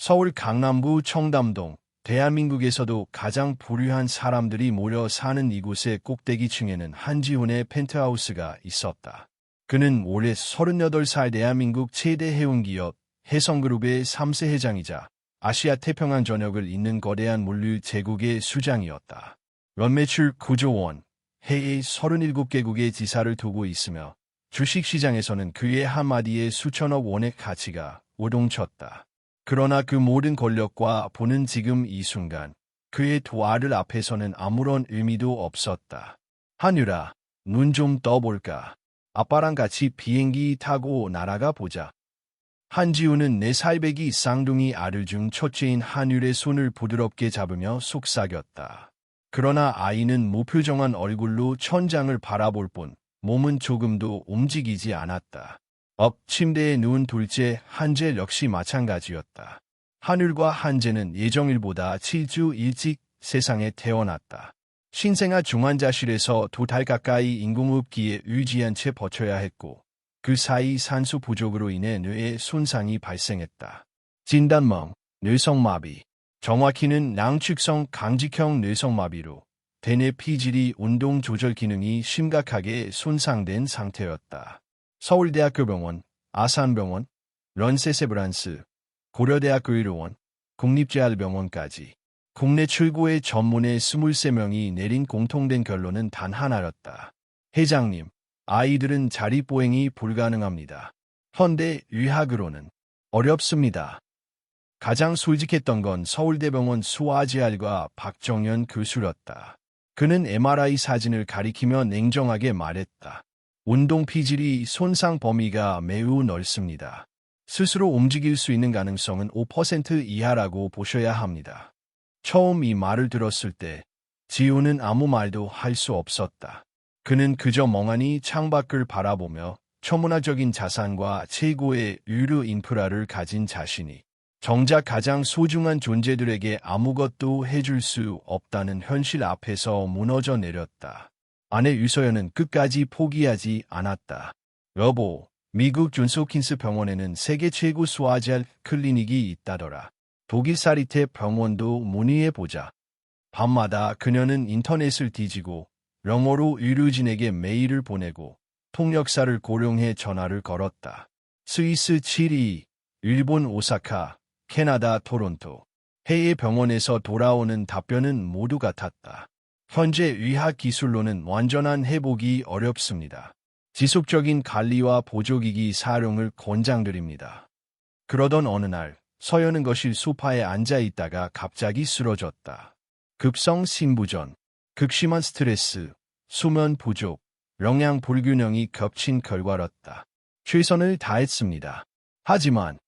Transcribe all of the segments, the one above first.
서울 강남구 청담동, 대한민국에서도 가장 부유한 사람들이 모여 사는 이곳의 꼭대기층에는 한지훈의 펜트하우스가 있었다. 그는 올해 38살 대한민국 최대 해운기업 해성그룹의 3세 회장이자 아시아 태평양 전역을 잇는 거대한 물류 제국의 수장이었다. 연매출 9조 원, 해외 37개국의 지사를 두고 있으며 주식시장에서는 그의 한마디에 수천억 원의 가치가 우동쳤다. 그러나 그 모든 권력과 부는 지금 이 순간 그의 두 아들 앞에서는 아무런 의미도 없었다. 한유라, 눈 좀 떠볼까? 아빠랑 같이 비행기 타고 날아가 보자. 한지훈은 4살배기 쌍둥이 아들 중 첫째인 한율의 손을 부드럽게 잡으며 속삭였다. 그러나 아이는 무표정한 얼굴로 천장을 바라볼 뿐 몸은 조금도 움직이지 않았다. 침대에 누운 둘째 한재 역시 마찬가지였다. 한율과 한재는 예정일보다 7주 일찍 세상에 태어났다. 신생아 중환자실에서 2달 가까이 인공호흡기에 의지한 채 버텨야 했고 그 사이 산소 부족으로 인해 뇌에 손상이 발생했다. 진단명, 뇌성마비. 정확히는 낭축성 강직형 뇌성마비로 대뇌 피질이 운동 조절 기능이 심각하게 손상된 상태였다. 서울대학교 병원, 아산병원, 런세세브란스, 고려대학교 의료원, 국립재활병원까지 국내 최고의 전문의 23명이 내린 공통된 결론은 단 하나였다. 회장님, 아이들은 자립보행이 불가능합니다. 현대 의학으로는 어렵습니다. 가장 솔직했던 건 서울대병원 수아재활과 박정현 교수였다. 그는 MRI 사진을 가리키며 냉정하게 말했다. 운동 피질이 손상 범위가 매우 넓습니다. 스스로 움직일 수 있는 가능성은 5% 이하라고 보셔야 합니다. 처음 이 말을 들었을 때 지훈은 아무 말도 할 수 없었다. 그는 그저 멍하니 창밖을 바라보며 초문화적인 자산과 최고의 의료 인프라를 가진 자신이 정작 가장 소중한 존재들에게 아무것도 해줄 수 없다는 현실 앞에서 무너져 내렸다. 아내 유서연은 끝까지 포기하지 않았다. 여보, 미국 존스홉킨스 병원에는 세계 최고 수아재활 클리닉이 있다더라. 독일 사리테 병원도 문의해보자. 밤마다 그녀는 인터넷을 뒤지고 영어로 의료진에게 메일을 보내고 통역사를 고용해 전화를 걸었다. 스위스 7위, 일본 오사카, 캐나다 토론토. 해외 병원에서 돌아오는 답변은 모두 같았다. 현재 의학 기술로는 완전한 회복이 어렵습니다. 지속적인 관리와 보조기기 사용을 권장드립니다. 그러던 어느 날 서연은 거실 소파에 앉아 있다가 갑자기 쓰러졌다. 급성 심부전, 극심한 스트레스, 수면 부족, 영양 불균형이 겹친 결과였다. 최선을 다했습니다. 하지만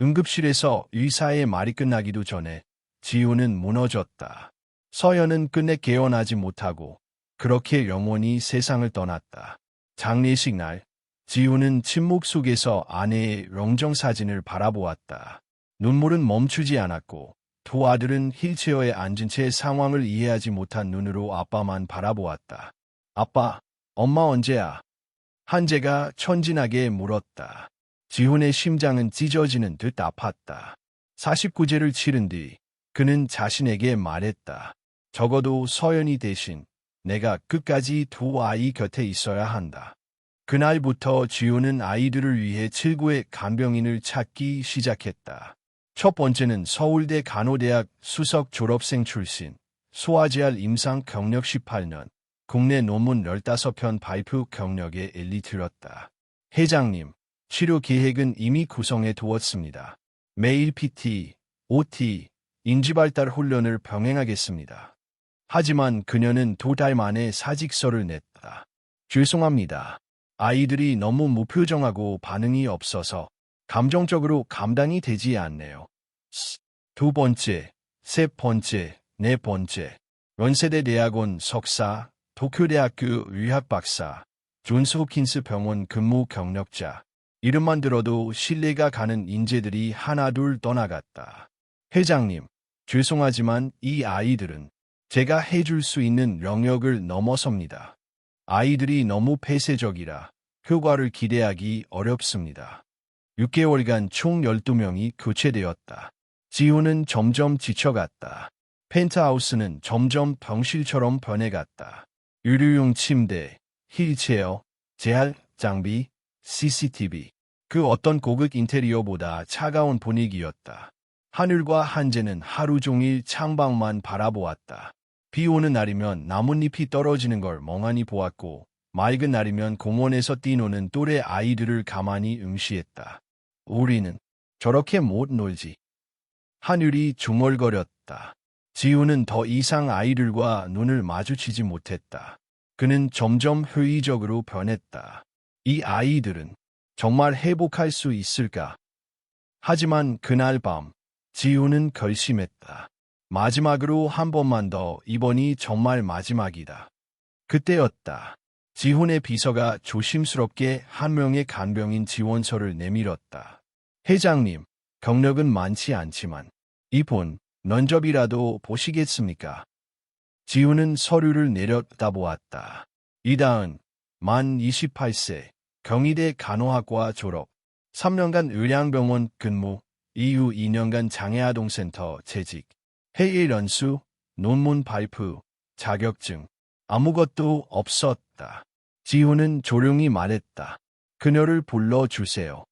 응급실에서 의사의 말이 끝나기도 전에 지훈은 무너졌다. 서연은 끝내 깨어나지 못하고 그렇게 영원히 세상을 떠났다. 장례식 날, 지훈은 침묵 속에서 아내의 영정사진을 바라보았다. 눈물은 멈추지 않았고 두 아들은 휠체어에 앉은 채 상황을 이해하지 못한 눈으로 아빠만 바라보았다. 아빠, 엄마 언제야? 한재가 천진하게 물었다. 지훈의 심장은 찢어지는 듯 아팠다. 49제를 치른 뒤 그는 자신에게 말했다. 적어도 서연이 대신 내가 끝까지 두 아이 곁에 있어야 한다. 그날부터 지훈은 아이들을 위해 최고의 간병인을 찾기 시작했다. 첫 번째는 서울대 간호대학 수석 졸업생 출신, 소아재활 임상 경력 18년, 국내 논문 15편 발표 경력의 엘리트였다. 회장님, 치료 계획은 이미 구성해 두었습니다. 매일 PT, OT, 인지발달 훈련을 병행하겠습니다. 하지만 그녀는 2달 만에 사직서를 냈다. 죄송합니다. 아이들이 너무 무표정하고 반응이 없어서 감정적으로 감당이 되지 않네요. 두 번째, 세 번째, 네 번째. 연세대 대학원 석사, 도쿄대학교 의학 박사, 존스홉킨스 병원 근무 경력자. 이름만 들어도 신뢰가 가는 인재들이 하나둘 떠나갔다. 회장님, 죄송하지만 이 아이들은 제가 해줄 수 있는 영역을 넘어섭니다. 아이들이 너무 폐쇄적이라 효과를 기대하기 어렵습니다. 6개월간 총 12명이 교체되었다. 지훈은 점점 지쳐갔다. 펜트하우스는 점점 병실처럼 변해갔다. 의료용 침대, 휠체어, 재활 장비, CCTV. 그 어떤 고급 인테리어보다 차가운 분위기였다. 하늘과 한재는 하루 종일 창밖만 바라보았다. 비 오는 날이면 나뭇잎이 떨어지는 걸 멍하니 보았고, 맑은 날이면 공원에서 뛰노는 또래 아이들을 가만히 응시했다. 우리는 저렇게 못 놀지. 하늘이 중얼거렸다. 지우는 더 이상 아이들과 눈을 마주치지 못했다. 그는 점점 회의적으로 변했다. 이 아이들은 정말 회복할 수 있을까? 하지만 그날 밤, 지우는 결심했다. 마지막으로 한 번만 더, 이번이 정말 마지막이다. 그때였다. 지훈의 비서가 조심스럽게 한 명의 간병인 지원서를 내밀었다. 회장님, 경력은 많지 않지만 이번 면접이라도 보시겠습니까? 지훈은 서류를 내려다보았다. 이다은, 만 28세, 경희대 간호학과 졸업, 3년간 의량병원 근무, 이후 2년간 장애아동센터 재직, 해외 연수, 논문 발표, 자격증, 아무것도 없었다. 지훈은 조용히 말했다. 그녀를 불러주세요.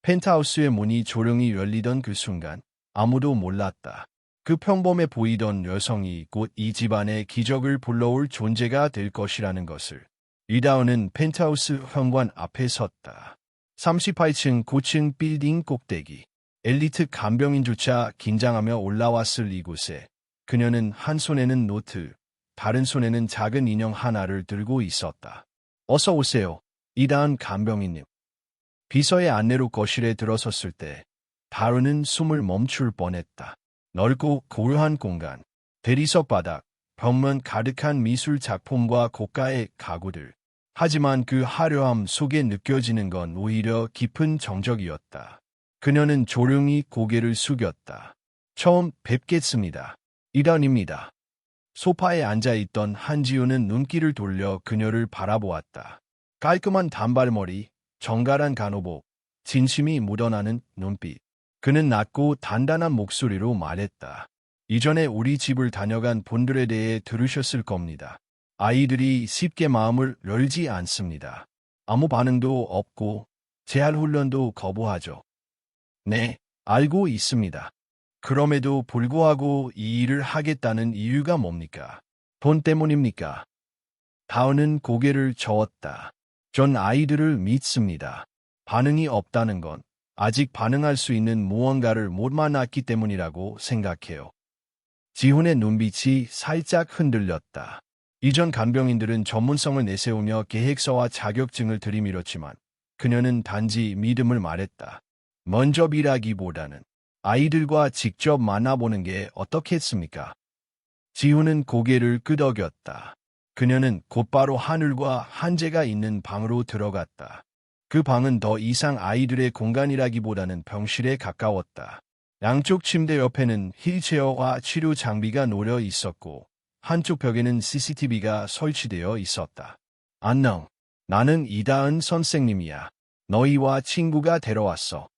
펜트하우스의 문이 조용히 열리던 그 순간 아무도 몰랐다. 그 평범해 보이던 여성이 곧 이 집안의 기적을 불러올 존재가 될 것이라는 것을. 이다은은 펜트하우스 현관 앞에 섰다. 38층 고층 빌딩 꼭대기. 엘리트 간병인조차 긴장하며 올라왔을 이곳에 그녀는 한 손에는 노트, 다른 손에는 작은 인형 하나를 들고 있었다. 어서 오세요, 이다은 간병인님. 비서의 안내로 거실에 들어섰을 때 다은은 숨을 멈출 뻔했다. 넓고 고요한 공간, 대리석 바닥, 벽면 가득한 미술 작품과 고가의 가구들. 하지만 그 화려함 속에 느껴지는 건 오히려 깊은 정적이었다. 그녀는 조용히 고개를 숙였다. 처음 뵙겠습니다. 이다은입니다. 소파에 앉아있던 한지우는 눈길을 돌려 그녀를 바라보았다. 깔끔한 단발머리, 정갈한 간호복, 진심이 묻어나는 눈빛. 그는 낮고 단단한 목소리로 말했다. 이전에 우리 집을 다녀간 분들에 대해 들으셨을 겁니다. 아이들이 쉽게 마음을 열지 않습니다. 아무 반응도 없고 재활 훈련도 거부하죠. 네, 알고 있습니다. 그럼에도 불구하고 이 일을 하겠다는 이유가 뭡니까? 돈 때문입니까? 다은은 고개를 저었다. 전 아이들을 믿습니다. 반응이 없다는 건 아직 반응할 수 있는 무언가를 못 만났기 때문이라고 생각해요. 지훈의 눈빛이 살짝 흔들렸다. 이전 간병인들은 전문성을 내세우며 계획서와 자격증을 들이밀었지만 그녀는 단지 믿음을 말했다. 면접이라기보다는 아이들과 직접 만나보는 게 어떻겠습니까? 지훈은 고개를 끄덕였다. 그녀는 곧바로 하늘과 한재가 있는 방으로 들어갔다. 그 방은 더 이상 아이들의 공간이라기보다는 병실에 가까웠다. 양쪽 침대 옆에는 휠체어와 치료 장비가 놓여 있었고 한쪽 벽에는 CCTV가 설치되어 있었다. 안녕, 나는 이다은 선생님이야. 너희와 친구가 데려왔어.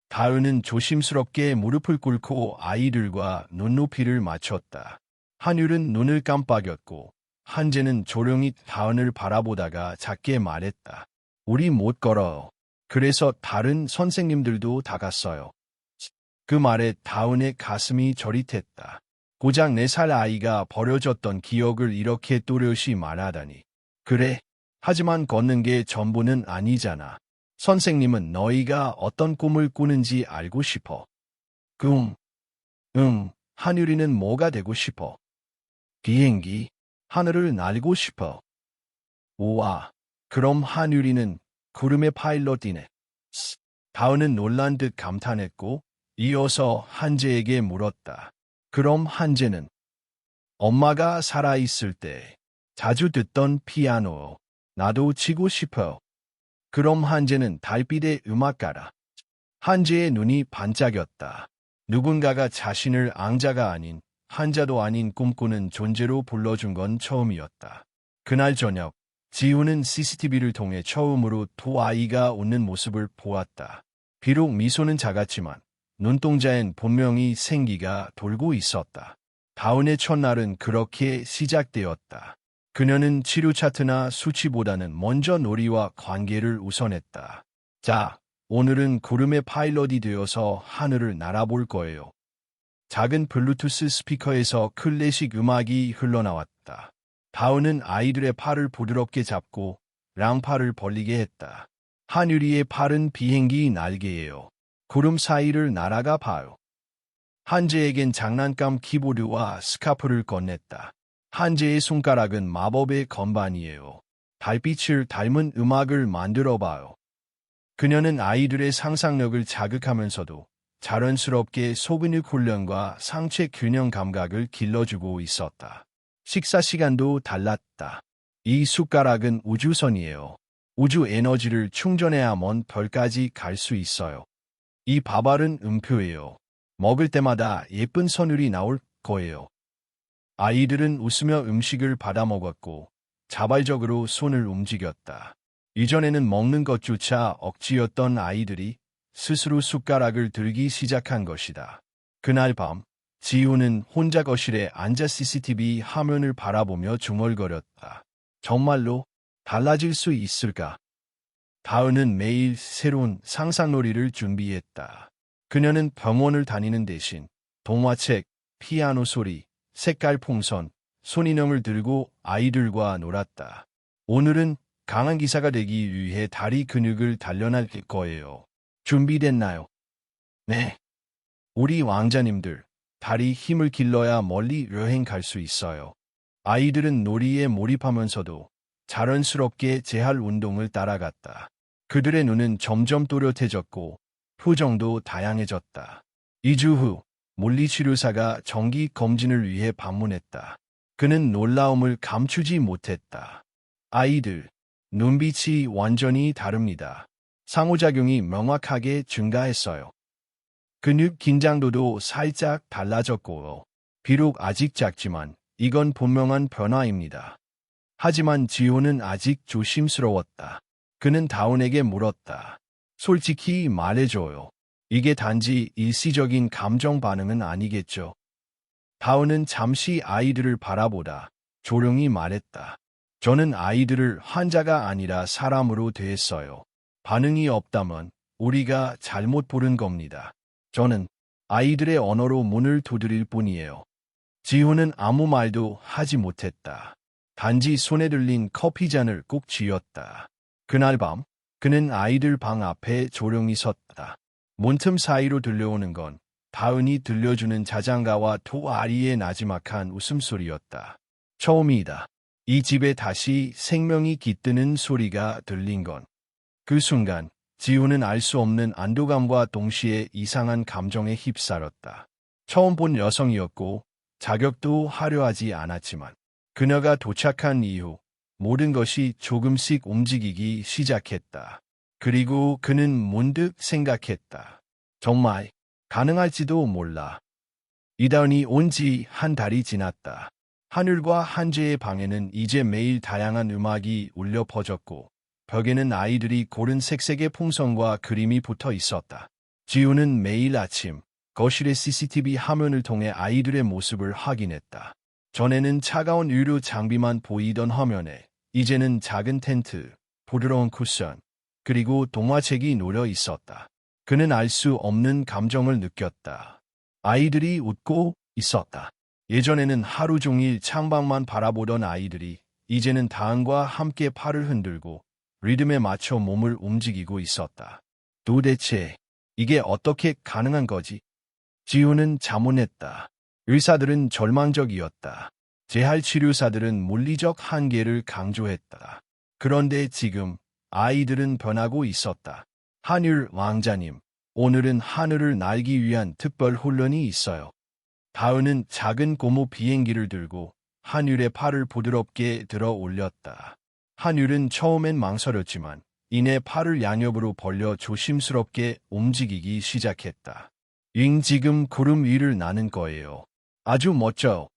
다은은 조심스럽게 무릎을 꿇고 아이들과 눈높이를 맞췄다. 한율은 눈을 깜빡였고 한재는 조용히 다은을 바라보다가 작게 말했다. 우리 못 걸어요. 그래서 다른 선생님들도 다 갔어요. 그 말에 다은의 가슴이 저릿했다. 고작 4살 아이가 버려졌던 기억을 이렇게 또렷이 말하다니. 그래, 하지만 걷는 게 전부는 아니잖아. 선생님은 너희가 어떤 꿈을 꾸는지 알고 싶어. 한율이는 뭐가 되고 싶어? 비행기, 하늘을 날고 싶어. 우와, 그럼 한율이는 구름의 파일럿이네. 다은은 놀란 듯 감탄했고 이어서 한재에게 물었다. 그럼 한재는 엄마가 살아있을 때 자주 듣던 피아노, 나도 치고 싶어. 그럼 한재는 달빛의 음악가라. 한재의 눈이 반짝였다. 누군가가 자신을 앙자가 아닌 한자도 아닌 꿈꾸는 존재로 불러준 건 처음이었다. 그날 저녁, 지우는 CCTV를 통해 처음으로 두 아이가 웃는 모습을 보았다. 비록 미소는 작았지만 눈동자엔 분명히 생기가 돌고 있었다. 다운의 첫날은 그렇게 시작되었다. 그녀는 치료 차트나 수치보다는 먼저 놀이와 관계를 우선했다. 자, 오늘은 구름의 파일럿이 되어서 하늘을 날아볼 거예요. 작은 블루투스 스피커에서 클래식 음악이 흘러나왔다. 다운은 아이들의 팔을 부드럽게 잡고 랑팔을 벌리게 했다. 하늘이의 팔은 비행기 날개예요. 구름 사이를 날아가 봐요. 한재에겐 장난감 키보드와 스카프를 건넸다. 한재의 손가락은 마법의 건반이에요. 달빛을 닮은 음악을 만들어 봐요. 그녀는 아이들의 상상력을 자극하면서도 자연스럽게 소근육 훈련과 상체 균형 감각을 길러주고 있었다. 식사 시간도 달랐다. 이 숟가락은 우주선이에요. 우주 에너지를 충전해야 먼 별까지 갈 수 있어요. 이 밥알은 음표예요. 먹을 때마다 예쁜 선율이 나올 거예요. 아이들은 웃으며 음식을 받아 먹었고 자발적으로 손을 움직였다. 이전에는 먹는 것조차 억지였던 아이들이 스스로 숟가락을 들기 시작한 것이다. 그날 밤, 지우는 혼자 거실에 앉아 CCTV 화면을 바라보며 중얼거렸다. 정말로 달라질 수 있을까? 다은은 매일 새로운 상상놀이를 준비했다. 그녀는 병원을 다니는 대신 동화책, 피아노 소리, 색깔 풍선, 손인형을 들고 아이들과 놀았다. 오늘은 강한 기사가 되기 위해 다리 근육을 단련할 거예요. 준비됐나요? 네. 우리 왕자님들, 다리 힘을 길러야 멀리 여행 갈 수 있어요. 아이들은 놀이에 몰입하면서도 자연스럽게 재활 운동을 따라갔다. 그들의 눈은 점점 또렷해졌고 표정도 다양해졌다. 2주 후 물리치료사가 정기 검진을 위해 방문했다. 그는 놀라움을 감추지 못했다. 아이들, 눈빛이 완전히 다릅니다. 상호작용이 명확하게 증가했어요. 근육 긴장도도 살짝 달라졌고, 비록 아직 작지만 이건 분명한 변화입니다. 하지만 지호는 아직 조심스러웠다. 그는 다운에게 물었다. 솔직히 말해줘요. 이게 단지 일시적인 감정 반응은 아니겠죠? 다운은 잠시 아이들을 바라보다 조용히 말했다. 저는 아이들을 환자가 아니라 사람으로 대했어요. 반응이 없다면 우리가 잘못 부른 겁니다. 저는 아이들의 언어로 문을 두드릴 뿐이에요. 지호는 아무 말도 하지 못했다. 단지 손에 들린 커피잔을 꼭 쥐었다. 그날 밤 그는 아이들 방 앞에 조용히 섰다. 문틈 사이로 들려오는 건 다은이 들려주는 자장가와 토아리의 나지막한 웃음소리였다. 처음이다. 이 집에 다시 생명이 깃드는 소리가 들린 건. 그 순간 지우는 알 수 없는 안도감과 동시에 이상한 감정에 휩싸였다. 처음 본 여성이었고 자격도 화려하지 않았지만 그녀가 도착한 이후 모든 것이 조금씩 움직이기 시작했다. 그리고 그는 문득 생각했다. 정말 가능할지도 몰라. 이다은이 온 지 한 달이 지났다. 하늘과 한재의 방에는 이제 매일 다양한 음악이 울려 퍼졌고 벽에는 아이들이 고른 색색의 풍선과 그림이 붙어 있었다. 지우는 매일 아침 거실의 CCTV 화면을 통해 아이들의 모습을 확인했다. 전에는 차가운 의료 장비만 보이던 화면에 이제는 작은 텐트, 부드러운 쿠션, 그리고 동화책이 놓여 있었다. 그는 알 수 없는 감정을 느꼈다. 아이들이 웃고 있었다. 예전에는 하루 종일 창밖만 바라보던 아이들이 이제는 다은과 함께 팔을 흔들고 리듬에 맞춰 몸을 움직이고 있었다. 도대체 이게 어떻게 가능한 거지? 지우는 자문했다. 의사들은 절망적이었다. 재활치료사들은 물리적 한계를 강조했다. 그런데 지금 아이들은 변하고 있었다. 하늘 왕자님, 오늘은 하늘을 날기 위한 특별 훈련이 있어요. 다은은 작은 고무 비행기를 들고 하늘의 팔을 부드럽게 들어 올렸다. 하늘은 처음엔 망설였지만 이내 팔을 양옆으로 벌려 조심스럽게 움직이기 시작했다. 지금 구름 위를 나는 거예요. 아주 멋져요.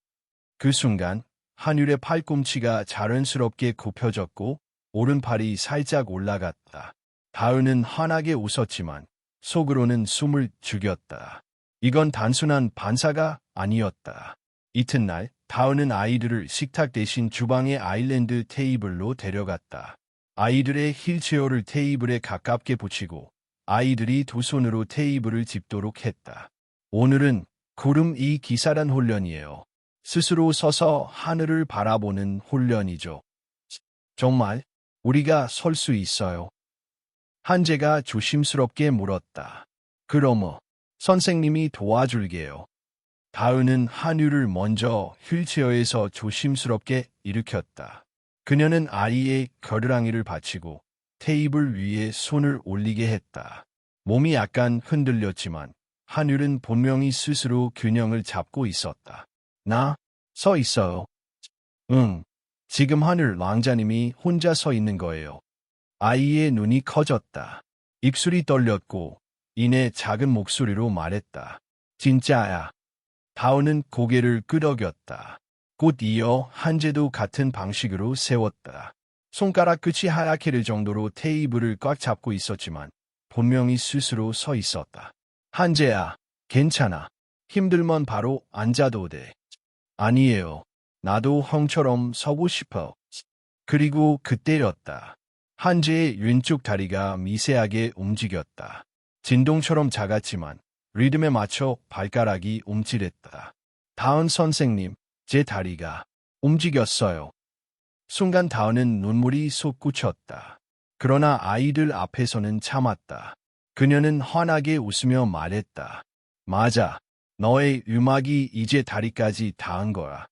그 순간 하늘의 팔꿈치가 자연스럽게 굽혀졌고 오른팔이 살짝 올라갔다. 다은은 환하게 웃었지만 속으로는 숨을 죽였다. 이건 단순한 반사가 아니었다. 이튿날 다은은 아이들을 식탁 대신 주방의 아일랜드 테이블로 데려갔다. 아이들의 휠체어를 테이블에 가깝게 붙이고 아이들이 두 손으로 테이블을 짚도록 했다. 오늘은 구름 이 기사란 훈련이에요. 스스로 서서 하늘을 바라보는 훈련이죠. 정말 우리가 설 수 있어요? 한재가 조심스럽게 물었다. 그럼 선생님이 도와줄게요. 다은은 한유를 먼저 휠체어에서 조심스럽게 일으켰다. 그녀는 아이의 겨드랑이를 받치고 테이블 위에 손을 올리게 했다. 몸이 약간 흔들렸지만 한율은 분명히 스스로 균형을 잡고 있었다. 나 서 있어요. 응. 지금 하늘 왕자님이 혼자 서 있는 거예요. 아이의 눈이 커졌다. 입술이 떨렸고 이내 작은 목소리로 말했다. 진짜야. 다은은 고개를 끄덕였다. 곧 이어 한재도 같은 방식으로 세웠다. 손가락 끝이 하얗게 정도로 테이블을 꽉 잡고 있었지만 분명히 스스로 서 있었다. 한재야, 괜찮아. 힘들면 바로 앉아도 돼. 아니에요. 나도 형처럼 서고 싶어. 그리고 그때였다. 한재의 왼쪽 다리가 미세하게 움직였다. 진동처럼 작았지만 리듬에 맞춰 발가락이 움찔했다. 다은 선생님, 제 다리가 움직였어요. 순간 다은은 눈물이 솟구쳤다. 그러나 아이들 앞에서는 참았다. 그녀는 환하게 웃으며 말했다. 맞아. 너의 음악이 이제 다리까지 닿은 거야.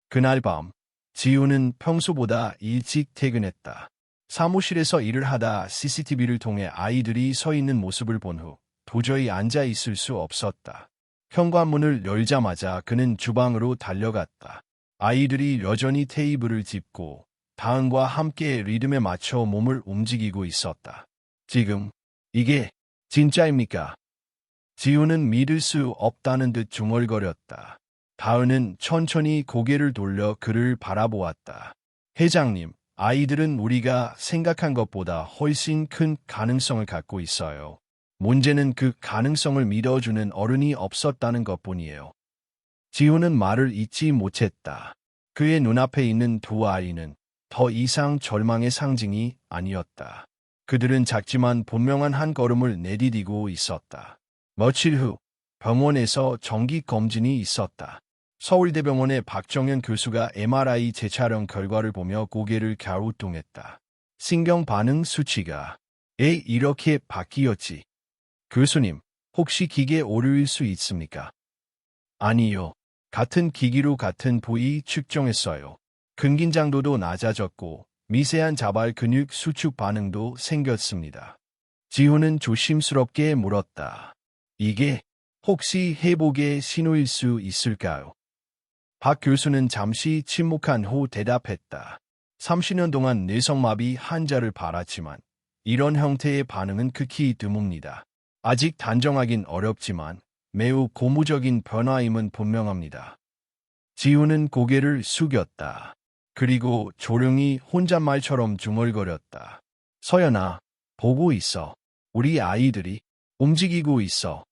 그날 밤, 지우는 평소보다 일찍 퇴근했다. 사무실에서 일을 하다 CCTV를 통해 아이들이 서 있는 모습을 본 후 도저히 앉아 있을 수 없었다. 현관문을 열자마자 그는 주방으로 달려갔다. 아이들이 여전히 테이블을 짚고 다은과 함께 리듬에 맞춰 몸을 움직이고 있었다. 지금 이게 진짜입니까? 지우는 믿을 수 없다는 듯 중얼거렸다. 다은은 천천히 고개를 돌려 그를 바라보았다. 회장님, 아이들은 우리가 생각한 것보다 훨씬 큰 가능성을 갖고 있어요. 문제는 그 가능성을 믿어주는 어른이 없었다는 것뿐이에요. 지우는 말을 잇지 못했다. 그의 눈앞에 있는 두 아이는 더 이상 절망의 상징이 아니었다. 그들은 작지만 분명한 한 걸음을 내디디고 있었다. 며칠 후 병원에서 정기 검진이 있었다. 서울대병원의 박정현 교수가 MRI 재촬영 결과를 보며 고개를 갸우뚱했다. 신경 반응 수치가 이렇게 바뀌었지. 교수님, 혹시 기계 오류일 수 있습니까? 아니요. 같은 기기로 같은 부위 측정했어요. 근긴장도도 낮아졌고 미세한 자발 근육 수축 반응도 생겼습니다. 지호는 조심스럽게 물었다. 이게 혹시 회복의 신호일 수 있을까요? 박 교수는 잠시 침묵한 후 대답했다. 30년 동안 뇌성마비 환자를 봐왔지만 이런 형태의 반응은 극히 드뭅니다. 아직 단정하긴 어렵지만 매우 고무적인 변화임은 분명합니다. 지우는 고개를 숙였다. 그리고 조용히 혼잣말처럼 중얼거렸다. 서연아, 보고 있어. 우리 아이들이 움직이고 있어.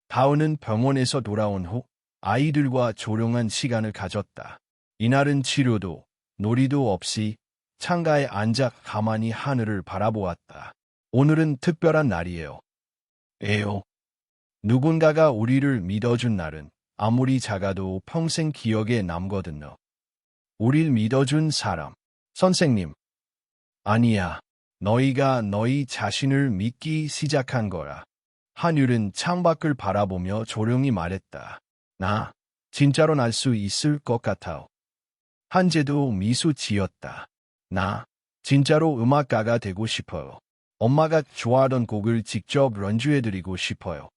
다은은 병원에서 돌아온 후 아이들과 조용한 시간을 가졌다. 이날은 치료도 놀이도 없이 창가에 앉아 가만히 하늘을 바라보았다. 오늘은 특별한 날이에요. 에요. 누군가가 우리를 믿어준 날은 아무리 작아도 평생 기억에 남거든요. 우릴 믿어준 사람. 선생님. 아니야. 너희가 너희 자신을 믿기 시작한 거라. 한율은 창밖을 바라보며 조용히 말했다. 나 진짜로 날 수 있을 것 같아요. 한재도 미소 지었다. 나 진짜로 음악가가 되고 싶어요. 엄마가 좋아하던 곡을 직접 연주해드리고 싶어요.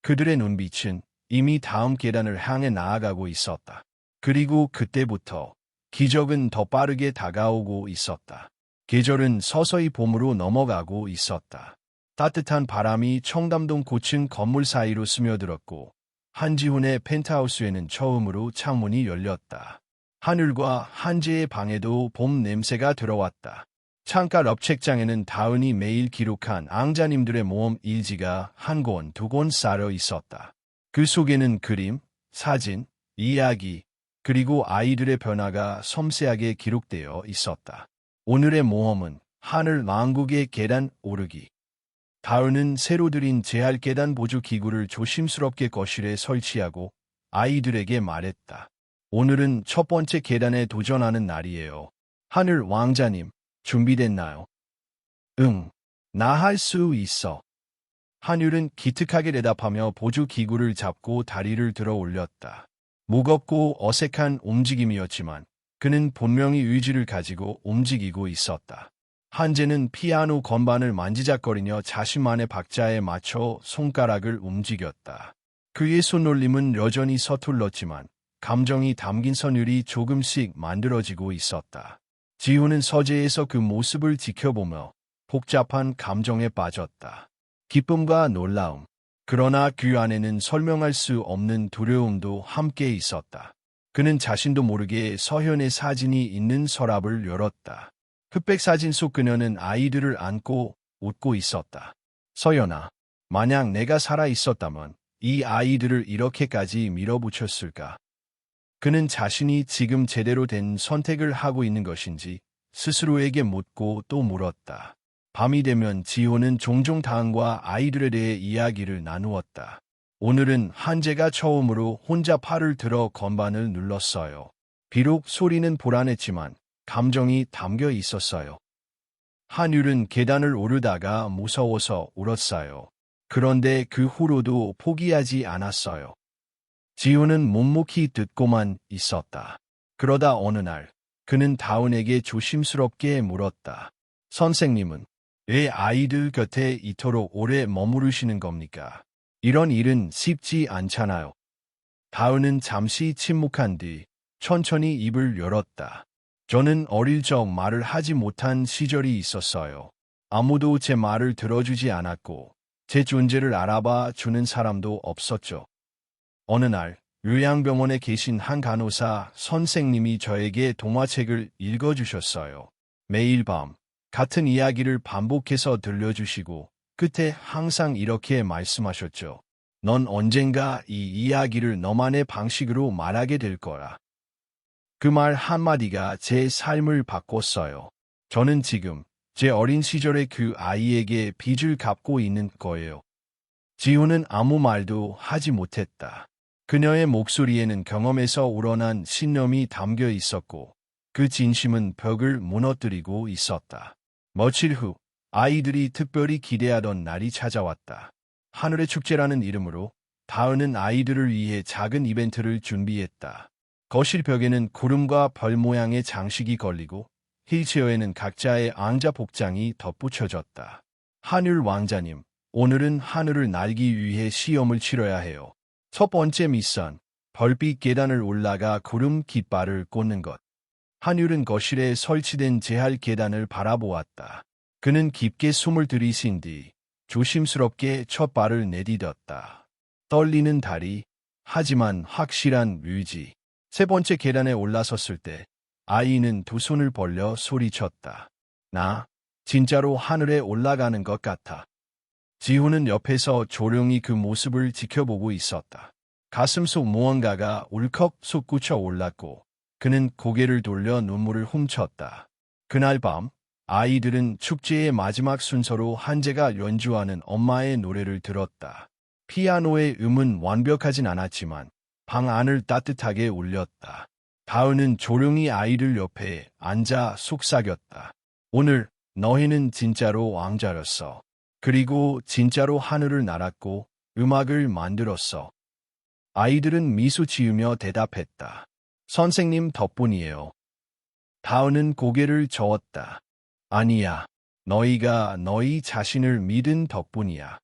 그들의 눈빛은 이미 다음 계단을 향해 나아가고 있었다. 그리고 그때부터 기적은 더 빠르게 다가오고 있었다. 계절은 서서히 봄으로 넘어가고 있었다. 따뜻한 바람이 청담동 고층 건물 사이로 스며들었고 한지훈의 펜트하우스에는 처음으로 창문이 열렸다. 하늘과 한재의 방에도 봄 냄새가 들어왔다. 창가 옆 책장에는 다은이 매일 기록한 앙자님들의 모험 일지가 한 권, 두 권 쌓여 있었다. 그 속에는 그림, 사진, 이야기, 그리고 아이들의 변화가 섬세하게 기록되어 있었다. 오늘의 모험은 하늘 왕국의 계단 오르기. 다은은 새로 들인 재활 계단 보조 기구를 조심스럽게 거실에 설치하고 아이들에게 말했다. 오늘은 첫 번째 계단에 도전하는 날이에요. 하늘 왕자님, 준비됐나요? 응, 나 할 수 있어. 한율은 기특하게 대답하며 보조 기구를 잡고 다리를 들어 올렸다. 무겁고 어색한 움직임이었지만 그는 분명히 의지를 가지고 움직이고 있었다. 한재는 피아노 건반을 만지작거리며 자신만의 박자에 맞춰 손가락을 움직였다. 그의 손놀림은 여전히 서툴렀지만 감정이 담긴 선율이 조금씩 만들어지고 있었다. 지훈은 서재에서 그 모습을 지켜보며 복잡한 감정에 빠졌다. 기쁨과 놀라움, 그러나 그 안에는 설명할 수 없는 두려움도 함께 있었다. 그는 자신도 모르게 서현의 사진이 있는 서랍을 열었다. 흑백 사진 속 그녀는 아이들을 안고 웃고 있었다. 서연아, 만약 내가 살아 있었다면 이 아이들을 이렇게까지 밀어붙였을까? 그는 자신이 지금 제대로 된 선택을 하고 있는 것인지 스스로에게 묻고 또 물었다. 밤이 되면 지호는 종종 다은과 아이들에 대해 이야기를 나누었다. 오늘은 한재가 처음으로 혼자 팔을 들어 건반을 눌렀어요. 비록 소리는 불안했지만 감정이 담겨 있었어요. 한율은 계단을 오르다가 무서워서 울었어요. 그런데 그 후로도 포기하지 않았어요. 지호는 묵묵히 듣고만 있었다. 그러다 어느 날 그는 다은에게 조심스럽게 물었다. 선생님은 왜 아이들 곁에 이토록 오래 머무르시는 겁니까? 이런 일은 쉽지 않잖아요. 다은은 잠시 침묵한 뒤 천천히 입을 열었다. 저는 어릴 적 말을 하지 못한 시절이 있었어요. 아무도 제 말을 들어주지 않았고 제 존재를 알아봐 주는 사람도 없었죠. 어느 날 요양병원에 계신 한 간호사 선생님이 저에게 동화책을 읽어주셨어요. 매일 밤 같은 이야기를 반복해서 들려주시고 끝에 항상 이렇게 말씀하셨죠. 넌 언젠가 이 이야기를 너만의 방식으로 말하게 될 거야. 그 말 한마디가 제 삶을 바꿨어요. 저는 지금 제 어린 시절의 그 아이에게 빚을 갚고 있는 거예요. 지호는 아무 말도 하지 못했다. 그녀의 목소리에는 경험에서 우러난 신념이 담겨 있었고 그 진심은 벽을 무너뜨리고 있었다. 며칠 후 아이들이 특별히 기대하던 날이 찾아왔다. 하늘의 축제라는 이름으로 다은은 아이들을 위해 작은 이벤트를 준비했다. 거실 벽에는 구름과 별 모양의 장식이 걸리고 휠체어에는 각자의 앙자 복장이 덧붙여졌다. 한율 왕자님, 오늘은 하늘을 날기 위해 시험을 치러야 해요. 첫 번째 미션, 별빛 계단을 올라가 구름 깃발을 꽂는 것. 한율은 거실에 설치된 재활 계단을 바라보았다. 그는 깊게 숨을 들이쉰 뒤 조심스럽게 첫 발을 내디뎠다. 떨리는 다리, 하지만 확실한 의지. 세 번째 계단에 올라섰을 때 아이는 두 손을 벌려 소리쳤다. 나 진짜로 하늘에 올라가는 것 같아. 지호는 옆에서 조용히 그 모습을 지켜보고 있었다. 가슴속 무언가가 울컥 솟구쳐 올랐고 그는 고개를 돌려 눈물을 훔쳤다. 그날 밤 아이들은 축제의 마지막 순서로 한재가 연주하는 엄마의 노래를 들었다. 피아노의 음은 완벽하진 않았지만 방 안을 따뜻하게 울렸다. 다은은 조용히 아이들 옆에 앉아 속삭였다. 오늘 너희는 진짜로 왕자였어. 그리고 진짜로 하늘을 날았고 음악을 만들었어. 아이들은 미소 지으며 대답했다. 선생님 덕분이에요. 다은은 고개를 저었다. 아니야. 너희가 너희 자신을 믿은 덕분이야.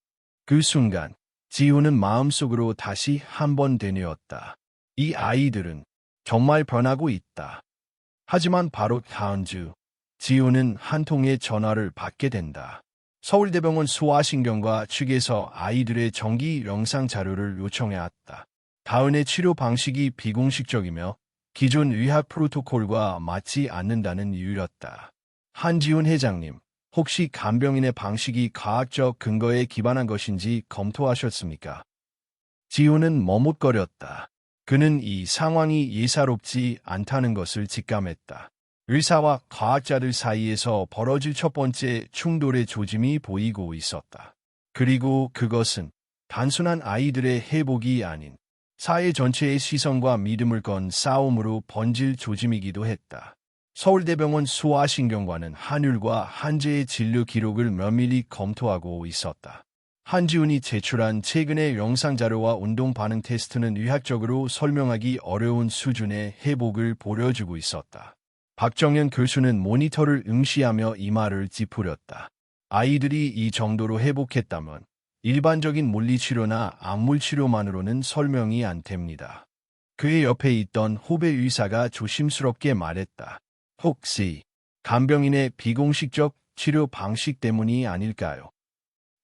그 순간 지우는 마음속으로 다시 한 번 되뇌었다. 이 아이들은 정말 변하고 있다. 하지만 바로 다음 주 지우는 한 통의 전화를 받게 된다. 서울대병원 소아신경과 측에서 아이들의 정기 영상 자료를 요청해왔다. 다은의 치료 방식이 비공식적이며 기존 의학 프로토콜과 맞지 않는다는 이유였다. 한지훈 회장님, 혹시 간병인의 방식이 과학적 근거에 기반한 것인지 검토하셨습니까? 지훈은 머뭇거렸다. 그는 이 상황이 예사롭지 않다는 것을 직감했다. 의사와 과학자들 사이에서 벌어질 첫 번째 충돌의 조짐이 보이고 있었다. 그리고 그것은 단순한 아이들의 회복이 아닌 사회 전체의 시선과 믿음을 건 싸움으로 번질 조짐이기도 했다. 서울대병원 소아신경과는 한율과 한재의 진료 기록을 면밀히 검토하고 있었다. 한지훈이 제출한 최근의 영상자료와 운동 반응 테스트는 의학적으로 설명하기 어려운 수준의 회복을 보여주고 있었다. 박정현 교수는 모니터를 응시하며 이 말을 찌푸렸다. 아이들이 이 정도로 회복했다면 일반적인 물리치료나 약물치료만으로는 설명이 안 됩니다. 그의 옆에 있던 후배 의사가 조심스럽게 말했다. 혹시 간병인의 비공식적 치료 방식 때문이 아닐까요?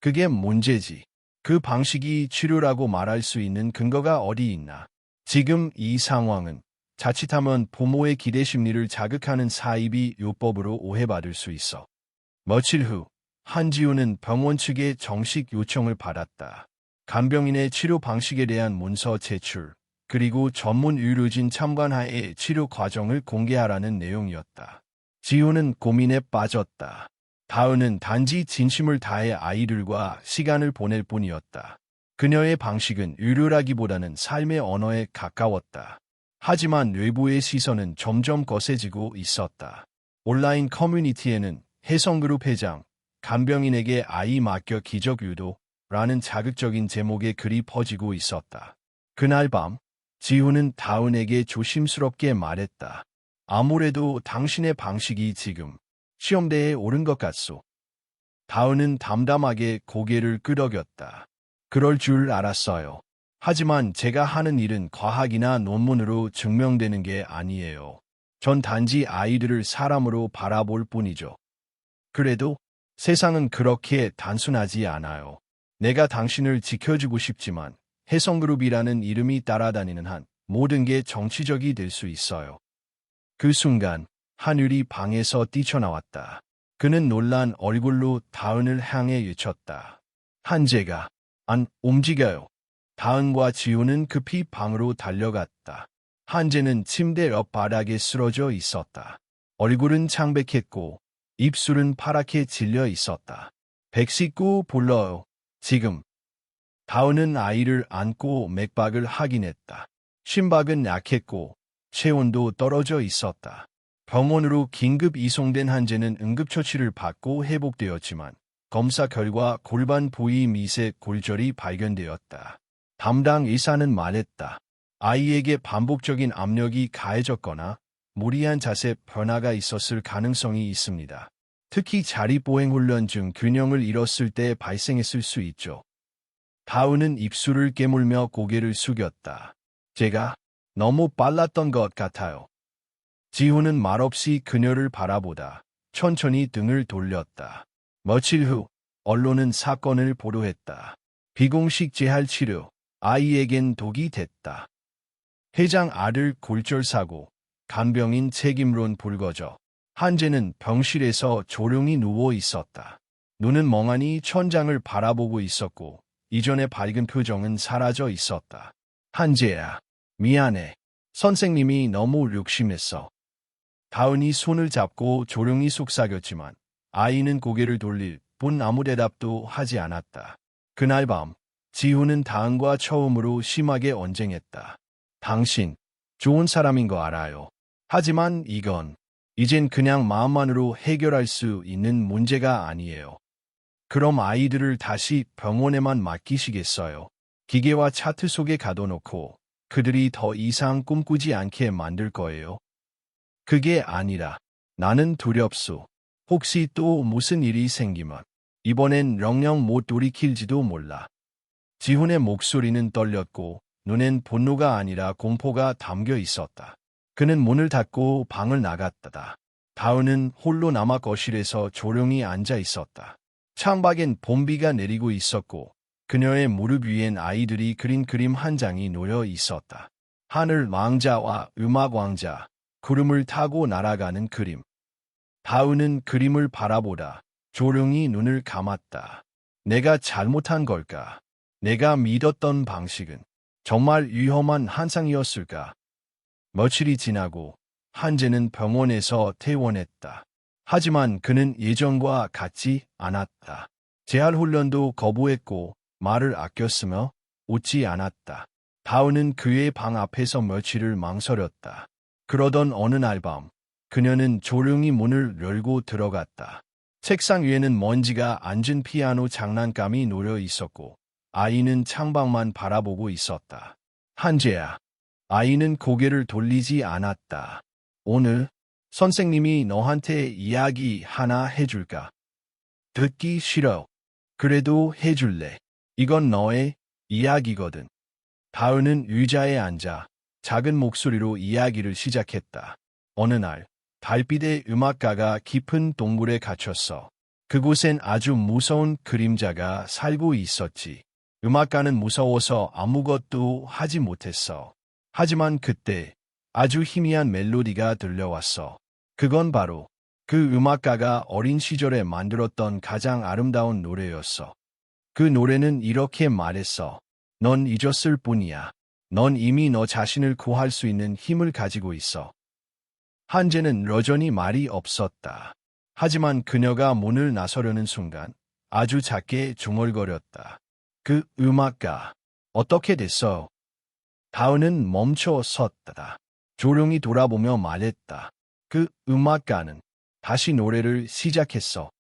그게 문제지. 그 방식이 치료라고 말할 수 있는 근거가 어디 있나? 지금 이 상황은 자칫하면 부모의 기대 심리를 자극하는 사이비 요법으로 오해받을 수 있어. 며칠 후 한지훈은 병원 측의 정식 요청을 받았다. 간병인의 치료 방식에 대한 문서 제출, 그리고 전문 의료진 참관하에 치료 과정을 공개하라는 내용이었다. 지훈은 고민에 빠졌다. 다은은 단지 진심을 다해 아이들과 시간을 보낼 뿐이었다. 그녀의 방식은 의료라기보다는 삶의 언어에 가까웠다. 하지만 외부의 시선은 점점 거세지고 있었다. 온라인 커뮤니티에는 혜성그룹 회장, 간병인에게 아이 맡겨 기적 유도라는 자극적인 제목의 글이 퍼지고 있었다. 그날 밤, 지훈은 다은에게 조심스럽게 말했다. 아무래도 당신의 방식이 지금 시험대에 오른 것 같소. 다은은 담담하게 고개를 끄덕였다. 그럴 줄 알았어요. 하지만 제가 하는 일은 과학이나 논문으로 증명되는 게 아니에요. 전 단지 아이들을 사람으로 바라볼 뿐이죠. 그래도 세상은 그렇게 단순하지 않아요. 내가 당신을 지켜주고 싶지만 혜성그룹이라는 이름이 따라다니는 한 모든 게 정치적이 될 수 있어요. 그 순간 한율이 방에서 뛰쳐나왔다. 그는 놀란 얼굴로 다은을 향해 외쳤다. 한재가 안 움직여요. 다은과 지훈은 급히 방으로 달려갔다. 한재는 침대 옆 바닥에 쓰러져 있었다. 얼굴은 창백했고 입술은 파랗게 질려 있었다. 119 불러요. 지금. 다은은 아이를 안고 맥박을 확인했다. 심박은 약했고 체온도 떨어져 있었다. 병원으로 긴급 이송된 한재는 응급처치를 받고 회복되었지만 검사 결과 골반 부위 미세 골절이 발견되었다. 담당 의사는 말했다. 아이에게 반복적인 압력이 가해졌거나 무리한 자세 변화가 있었을 가능성이 있습니다. 특히 자립보행 훈련 중 균형을 잃었을 때 발생했을 수 있죠. 다은은 입술을 깨물며 고개를 숙였다. 제가 너무 빨랐던 것 같아요. 지훈은 말없이 그녀를 바라보다 천천히 등을 돌렸다. 며칠 후 언론은 사건을 보도했다. 비공식 재활치료, 아이에겐 독이 됐다. 회장 아들 골절사고, 간병인 책임론 불거져. 한재는 병실에서 조용히 누워 있었다. 눈은 멍하니 천장을 바라보고 있었고 이전의 밝은 표정은 사라져 있었다. 한재야, 미안해. 선생님이 너무 욕심했어. 다은이 손을 잡고 조용히 속삭였지만 아이는 고개를 돌릴 뿐 아무 대답도 하지 않았다. 그날 밤 지훈은 다은과 처음으로 심하게 언쟁했다. 당신 좋은 사람인 거 알아요. 하지만 이건 이젠 그냥 마음만으로 해결할 수 있는 문제가 아니에요. 그럼 아이들을 다시 병원에만 맡기시겠어요? 기계와 차트 속에 가둬놓고 그들이 더 이상 꿈꾸지 않게 만들 거예요. 그게 아니라 나는 두렵소. 혹시 또 무슨 일이 생기면 이번엔 영영 못 돌이킬지도 몰라. 지훈의 목소리는 떨렸고 눈엔 분노가 아니라 공포가 담겨 있었다. 그는 문을 닫고 방을 나갔다. 다은은 홀로 남아 거실에서 조용히 앉아 있었다. 창밖엔 봄비가 내리고 있었고 그녀의 무릎 위엔 아이들이 그린 그림 한 장이 놓여 있었다. 하늘 왕자와 음악 왕자, 구름을 타고 날아가는 그림. 다은은 그림을 바라보다 조용히 눈을 감았다. 내가 잘못한 걸까? 내가 믿었던 방식은 정말 위험한 환상이었을까? 며칠이 지나고 한재는 병원에서 퇴원했다. 하지만 그는 예전과 같지 않았다. 재활 훈련도 거부했고 말을 아꼈으며 웃지 않았다. 다은은 그의 방 앞에서 며칠을 망설였다. 그러던 어느 날 밤, 그녀는 조용히 문을 열고 들어갔다. 책상 위에는 먼지가 앉은 피아노 장난감이 놓여 있었고, 아이는 창밖만 바라보고 있었다. 한재야. 아이는 고개를 돌리지 않았다. 오늘 선생님이 너한테 이야기 하나 해줄까? 듣기 싫어. 그래도 해줄래. 이건 너의 이야기거든. 다은은 의자에 앉아 작은 목소리로 이야기를 시작했다. 어느 날, 달빛의 음악가가 깊은 동굴에 갇혔어. 그곳엔 아주 무서운 그림자가 살고 있었지. 음악가는 무서워서 아무것도 하지 못했어. 하지만 그때 아주 희미한 멜로디가 들려왔어. 그건 바로 그 음악가가 어린 시절에 만들었던 가장 아름다운 노래였어. 그 노래는 이렇게 말했어. 넌 잊었을 뿐이야. 넌 이미 너 자신을 구할 수 있는 힘을 가지고 있어. 한재는 여전히 말이 없었다. 하지만 그녀가 문을 나서려는 순간 아주 작게 중얼거렸다. 그 음악가, 어떻게 됐어? 다은은 멈춰 섰다. 조용히 돌아보며 말했다. 그 음악가는 다시 노래를 시작했어.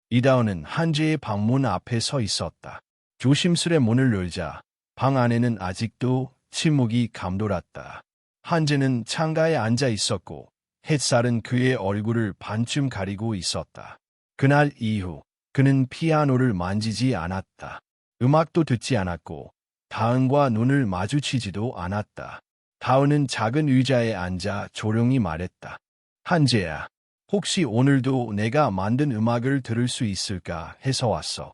이다은은 한재의 방문 앞에 서 있었다. 조심스레 문을 열자 방 안에는 아직도 침묵이 감돌았다. 한재는 창가에 앉아 있었고 햇살은 그의 얼굴을 반쯤 가리고 있었다. 그날 이후 그는 피아노를 만지지 않았다. 음악도 듣지 않았고 다은과 눈을 마주치지도 않았다. 다은은 작은 의자에 앉아 조용히 말했다. 한재야, 혹시 오늘도 내가 만든 음악을 들을 수 있을까 해서 왔어.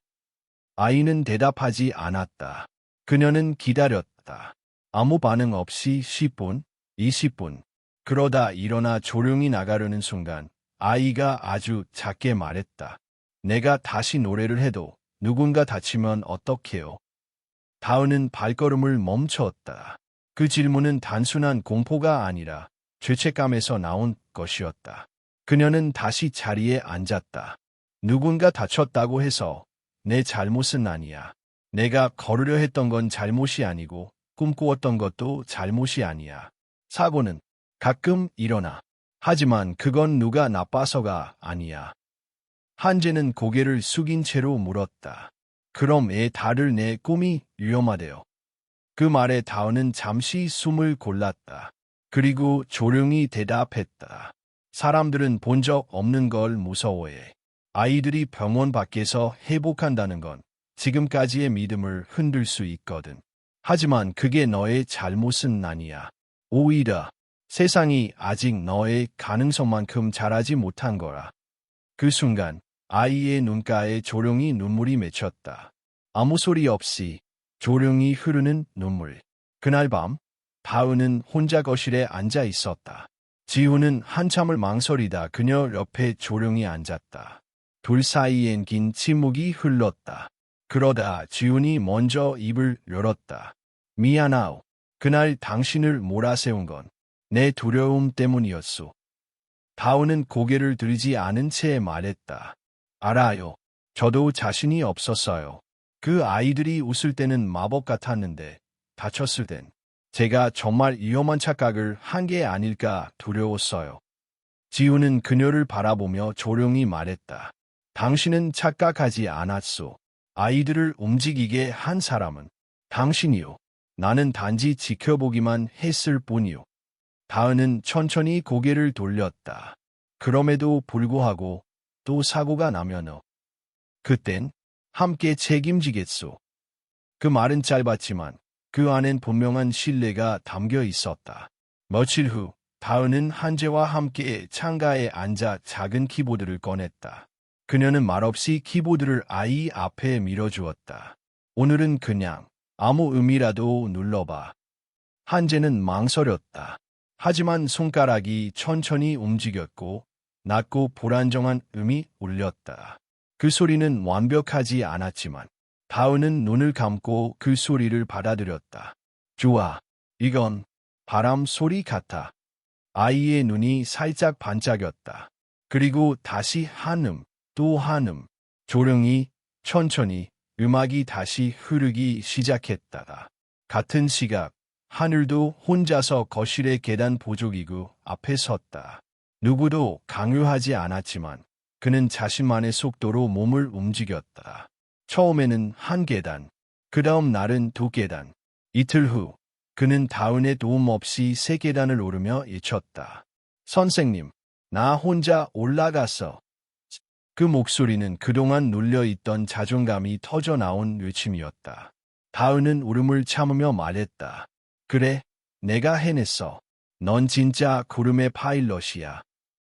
아이는 대답하지 않았다. 그녀는 기다렸다. 아무 반응 없이 10분, 20분. 그러다 일어나 조용히 나가려는 순간 아이가 아주 작게 말했다. 내가 다시 노래를 해도 누군가 다치면 어떡해요? 다은은 발걸음을 멈췄다. 그 질문은 단순한 공포가 아니라 죄책감에서 나온 것이었다. 그녀는 다시 자리에 앉았다. 누군가 다쳤다고 해서 내 잘못은 아니야. 내가 걸으려 했던 건 잘못이 아니고 꿈꾸었던 것도 잘못이 아니야. 사고는 가끔 일어나. 하지만 그건 누가 나빠서가 아니야. 한재는 고개를 숙인 채로 물었다. 그럼 애 달을 내 꿈이 위험하대요. 그 말에 다은은 잠시 숨을 골랐다. 그리고 조용히 대답했다. 사람들은 본 적 없는 걸 무서워해. 아이들이 병원 밖에서 회복한다는 건 지금까지의 믿음을 흔들 수 있거든. 하지만 그게 너의 잘못은 아니야. 오히려 세상이 아직 너의 가능성만큼 잘하지 못한 거라. 그 순간 아이의 눈가에 조용히 눈물이 맺혔다. 아무 소리 없이 조용히 흐르는 눈물. 그날 밤 다은은 혼자 거실에 앉아 있었다. 지훈은 한참을 망설이다 그녀 옆에 조용히 앉았다. 둘 사이엔 긴 침묵이 흘렀다. 그러다 지훈이 먼저 입을 열었다. 미안하오. 그날 당신을 몰아세운 건 내 두려움 때문이었소. 다은은 고개를 들지 않은 채 말했다. 알아요. 저도 자신이 없었어요. 그 아이들이 웃을 때는 마법 같았는데 다쳤을 땐 제가 정말 위험한 착각을 한 게 아닐까 두려웠어요. 지훈은 그녀를 바라보며 조용히 말했다. 당신은 착각하지 않았소. 아이들을 움직이게 한 사람은 당신이요. 나는 단지 지켜보기만 했을 뿐이요. 다은은 천천히 고개를 돌렸다. 그럼에도 불구하고 또 사고가 나면은 그땐 함께 책임지겠소. 그 말은 짧았지만 그 안엔 분명한 신뢰가 담겨 있었다. 며칠 후 다은은 한재와 함께 창가에 앉아 작은 키보드를 꺼냈다. 그녀는 말없이 키보드를 아이 앞에 밀어주었다. 오늘은 그냥 아무 음이라도 눌러봐. 한재는 망설였다. 하지만 손가락이 천천히 움직였고 낮고 불안정한 음이 울렸다. 그 소리는 완벽하지 않았지만 다은은 눈을 감고 그 소리를 받아들였다. 좋아. 이건 바람 소리 같아. 아이의 눈이 살짝 반짝였다. 그리고 다시 한음, 또 한음. 조용히, 천천히 음악이 다시 흐르기 시작했다. 같은 시각, 하늘도 혼자서 거실의 계단 보조기구 앞에 섰다. 누구도 강요하지 않았지만 그는 자신만의 속도로 몸을 움직였다. 처음에는 한 계단, 그 다음 날은 두 계단. 이틀 후, 그는 다은의 도움 없이 세 계단을 오르며 외쳤다. 선생님, 나 혼자 올라갔어. 그 목소리는 그동안 눌려있던 자존감이 터져 나온 외침이었다. 다은은 울음을 참으며 말했다. 그래, 내가 해냈어. 넌 진짜 구름의 파일럿이야.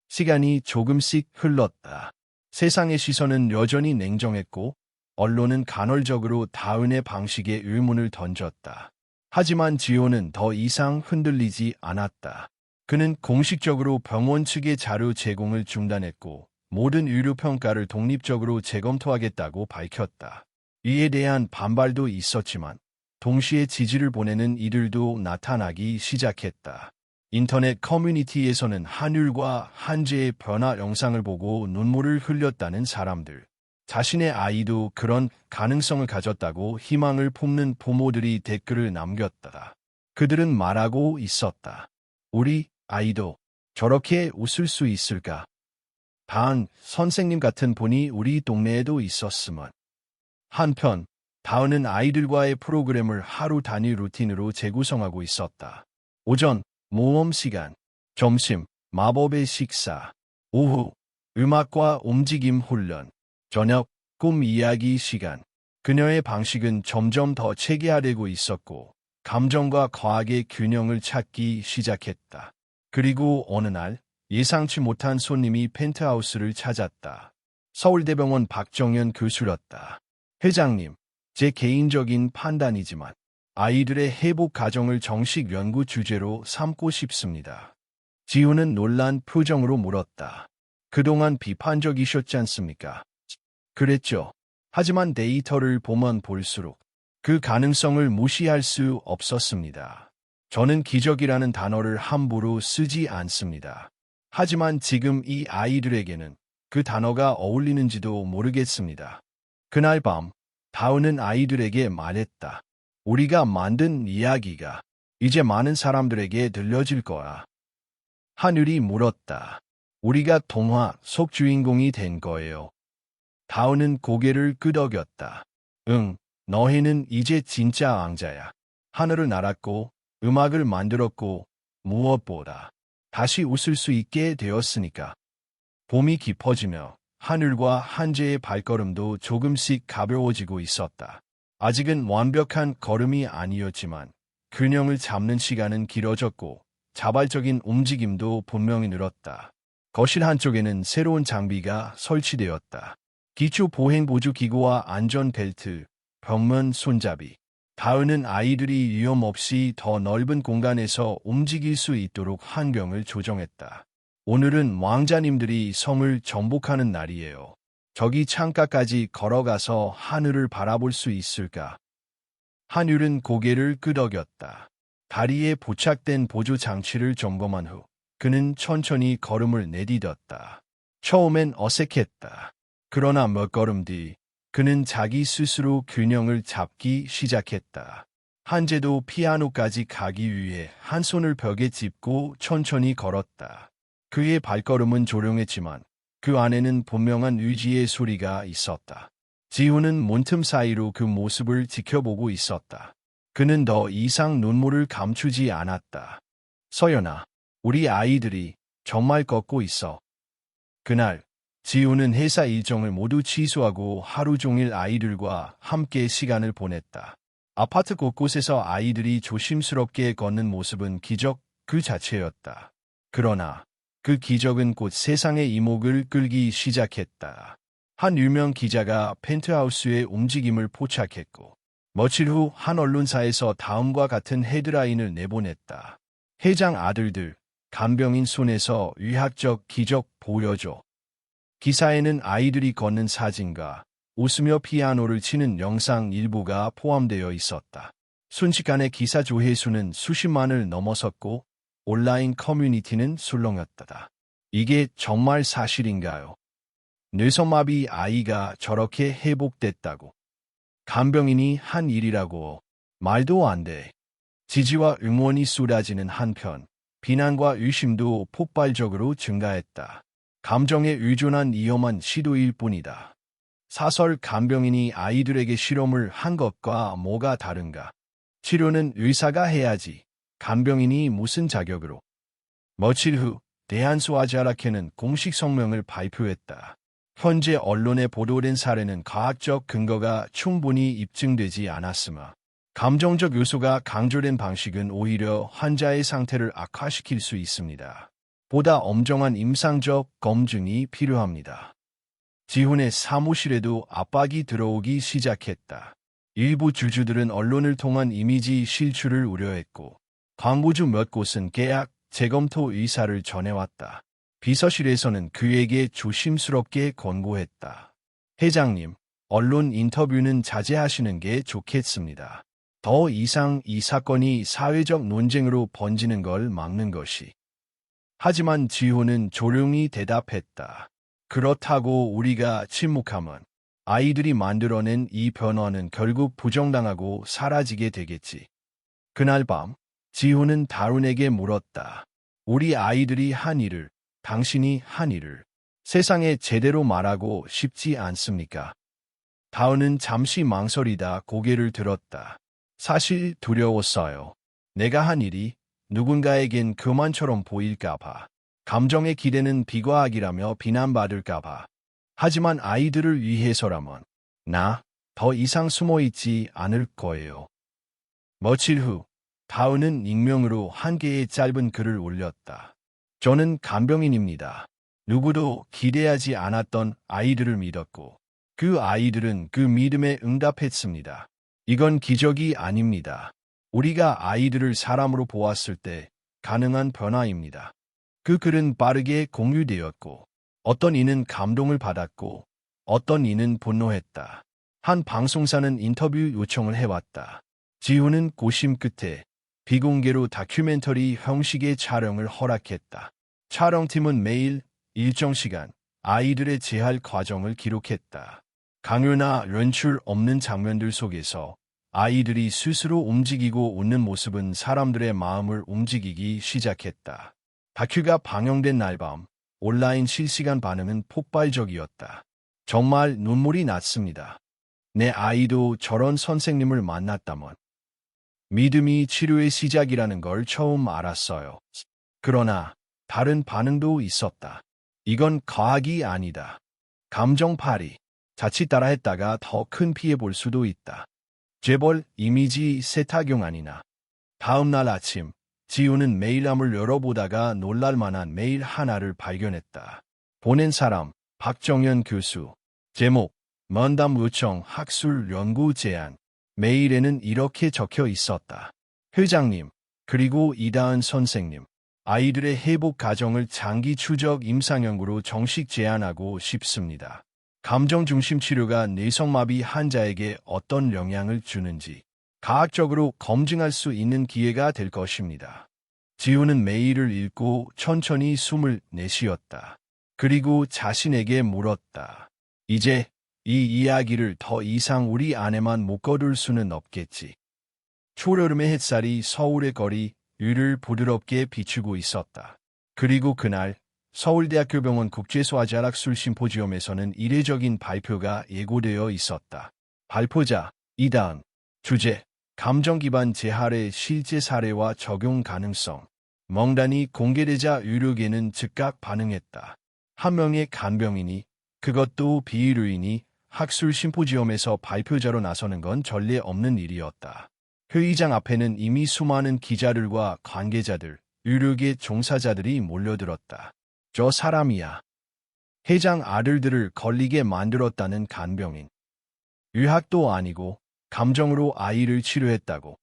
시간이 조금씩 흘렀다. 세상의 시선은 여전히 냉정했고 언론은 간헐적으로 다은의 방식에 의문을 던졌다. 하지만 지호는 더 이상 흔들리지 않았다. 그는 공식적으로 병원 측의 자료 제공을 중단했고 모든 의료평가를 독립적으로 재검토하겠다고 밝혔다. 이에 대한 반발도 있었지만 동시에 지지를 보내는 이들도 나타나기 시작했다. 인터넷 커뮤니티에서는 한율과 한재의 변화 영상을 보고 눈물을 흘렸다는 사람들, 자신의 아이도 그런 가능성을 가졌다고 희망을 품는 부모들이 댓글을 남겼다. 그들은 말하고 있었다. 우리 아이도 저렇게 웃을 수 있을까? 단, 선생님 같은 분이 우리 동네에도 있었으면. 한편, 다은은 아이들과의 프로그램을 하루 단위 루틴으로 재구성하고 있었다. 오전, 모험 시간, 점심, 마법의 식사, 오후, 음악과 움직임 훈련, 저녁, 꿈 이야기 시간. 그녀의 방식은 점점 더 체계화되고 있었고, 감정과 과학의 균형을 찾기 시작했다. 그리고 어느 날, 예상치 못한 손님이 펜트하우스를 찾았다. 서울대병원 박정현 교수였다. 회장님, 제 개인적인 판단이지만 아이들의 회복 과정을 정식 연구 주제로 삼고 싶습니다. 지우는 놀란 표정으로 물었다. 그동안 비판적이셨지 않습니까? 그랬죠. 하지만 데이터를 보면 볼수록 그 가능성을 무시할 수 없었습니다. 저는 기적이라는 단어를 함부로 쓰지 않습니다. 하지만 지금 이 아이들에게는 그 단어가 어울리는지도 모르겠습니다. 그날 밤, 다은은 아이들에게 말했다. 우리가 만든 이야기가 이제 많은 사람들에게 들려질 거야. 하늘이 물었다. 우리가 동화 속 주인공이 된 거예요. 다은은 고개를 끄덕였다. 응, 너희는 이제 진짜 왕자야. 하늘을 날았고 음악을 만들었고 무엇보다 다시 웃을 수 있게 되었으니까. 봄이 깊어지며 하늘과 한재의 발걸음도 조금씩 가벼워지고 있었다. 아직은 완벽한 걸음이 아니었지만 균형을 잡는 시간은 길어졌고 자발적인 움직임도 분명히 늘었다. 거실 한쪽에는 새로운 장비가 설치되었다. 기초 보행 보조 기구와 안전벨트, 벽면 손잡이. 다은은 아이들이 위험 없이 더 넓은 공간에서 움직일 수 있도록 환경을 조정했다. 오늘은 왕자님들이 성을 정복하는 날이에요. 저기 창가까지 걸어가서 하늘을 바라볼 수 있을까? 한율은 고개를 끄덕였다. 다리에 부착된 보조 장치를 점검한 후 그는 천천히 걸음을 내디뎠다. 처음엔 어색했다. 그러나 몇 걸음 뒤 그는 자기 스스로 균형을 잡기 시작했다. 한재도 피아노까지 가기 위해 한 손을 벽에 짚고 천천히 걸었다. 그의 발걸음은 조용했지만 그 안에는 분명한 의지의 소리가 있었다. 지우는 문틈 사이로 그 모습을 지켜보고 있었다. 그는 더 이상 눈물을 감추지 않았다. 서연아, 우리 아이들이 정말 걷고 있어. 그날 지우는 회사 일정을 모두 취소하고 하루 종일 아이들과 함께 시간을 보냈다. 아파트 곳곳에서 아이들이 조심스럽게 걷는 모습은 기적 그 자체였다. 그러나 그 기적은 곧 세상의 이목을 끌기 시작했다. 한 유명 기자가 펜트하우스의 움직임을 포착했고 며칠 후 한 언론사에서 다음과 같은 헤드라인을 내보냈다. 회장 아들들, 간병인 손에서 의학적 기적 보여줘. 기사에는 아이들이 걷는 사진과 웃으며 피아노를 치는 영상 일부가 포함되어 있었다. 순식간에 기사 조회수는 수십만을 넘어섰고 온라인 커뮤니티는 술렁였다. 이게 정말 사실인가요? 뇌성마비 아이가 저렇게 회복됐다고. 간병인이 한 일이라고. 말도 안 돼. 지지와 응원이 쏟아지는 한편 비난과 의심도 폭발적으로 증가했다. 감정에 의존한 위험한 시도일 뿐이다. 사설 간병인이 아이들에게 실험을 한 것과 뭐가 다른가? 치료는 의사가 해야지. 간병인이 무슨 자격으로? 며칠 후 대한소아자락회는 공식 성명을 발표했다. 현재 언론에 보도된 사례는 과학적 근거가 충분히 입증되지 않았으며 감정적 요소가 강조된 방식은 오히려 환자의 상태를 악화시킬 수 있습니다. 보다 엄정한 임상적 검증이 필요합니다. 지훈의 사무실에도 압박이 들어오기 시작했다. 일부 주주들은 언론을 통한 이미지 실추를 우려했고 광고주 몇 곳은 계약 재검토 의사를 전해왔다. 비서실에서는 그에게 조심스럽게 권고했다. 회장님, 언론 인터뷰는 자제하시는 게 좋겠습니다. 더 이상 이 사건이 사회적 논쟁으로 번지는 걸 막는 것이. 하지만 지호는 조용히 대답했다. 그렇다고 우리가 침묵하면 아이들이 만들어낸 이 변화는 결국 부정당하고 사라지게 되겠지. 그날 밤 지호는 다룬에게 물었다. 우리 아이들이 한 일을, 당신이 한 일을 세상에 제대로 말하고 싶지 않습니까? 다운은 잠시 망설이다 고개를 들었다. 사실 두려웠어요. 내가 한 일이 누군가에겐 교만처럼 보일까봐. 감정의 기대는 비과학이라며 비난받을까봐. 하지만 아이들을 위해서라면 나 더 이상 숨어있지 않을 거예요. 며칠 후 다운은 익명으로 한 개의 짧은 글을 올렸다. 저는 간병인입니다. 누구도 기대하지 않았던 아이들을 믿었고 그 아이들은 그 믿음에 응답했습니다. 이건 기적이 아닙니다. 우리가 아이들을 사람으로 보았을 때 가능한 변화입니다. 그 글은 빠르게 공유되었고 어떤 이는 감동을 받았고 어떤 이는 분노했다. 한 방송사는 인터뷰 요청을 해왔다. 지훈은 고심 끝에 비공개로 다큐멘터리 형식의 촬영을 허락했다. 촬영팀은 매일 일정 시간 아이들의 재활 과정을 기록했다. 강요나 연출 없는 장면들 속에서 아이들이 스스로 움직이고 웃는 모습은 사람들의 마음을 움직이기 시작했다. 다큐가 방영된 날 밤 온라인 실시간 반응은 폭발적이었다. 정말 눈물이 났습니다. 내 아이도 저런 선생님을 만났다면 믿음이 치료의 시작이라는 걸 처음 알았어요. 그러나 다른 반응도 있었다. 이건 과학이 아니다. 감정팔이. 자칫 따라했다가 더 큰 피해 볼 수도 있다. 재벌 이미지 세탁용 아니나. 다음 날 아침 지우는 메일함을 열어보다가 놀랄만한 메일 하나를 발견했다. 보낸 사람 박정현 교수. 제목 면담 요청 학술 연구 제안. 메일에는 이렇게 적혀 있었다. 회장님, 그리고 이다은 선생님. 아이들의 회복 과정을 장기 추적 임상연구로 정식 제안하고 싶습니다. 감정 중심 치료가 뇌성마비 환자에게 어떤 영향을 주는지 과학적으로 검증할 수 있는 기회가 될 것입니다. 지우는 메일을 읽고 천천히 숨을 내쉬었다. 그리고 자신에게 물었다. 이제 이 이야기를 더 이상 우리 안에만 묶어둘 수는 없겠지. 초여름의 햇살이 서울의 거리 위를 부드럽게 비추고 있었다. 그리고 그날 서울대학교 병원 국제소아자락술 심포지엄에서는 이례적인 발표가 예고되어 있었다. 발표자 이다은. 주제 감정 기반 재활의 실제 사례와 적용 가능성. 명단이 공개되자 의료계는 즉각 반응했다. 한 명의 간병인이, 그것도 비의료인이 학술 심포지엄에서 발표자로 나서는 건 전례 없는 일이었다. 회의장 앞에는 이미 수많은 기자들과 관계자들, 의료계 종사자들이 몰려들었다. 저 사람이야. 회장 아들들을 걸리게 만들었다는 간병인. 의학도 아니고 감정으로 아이를 치료했다고.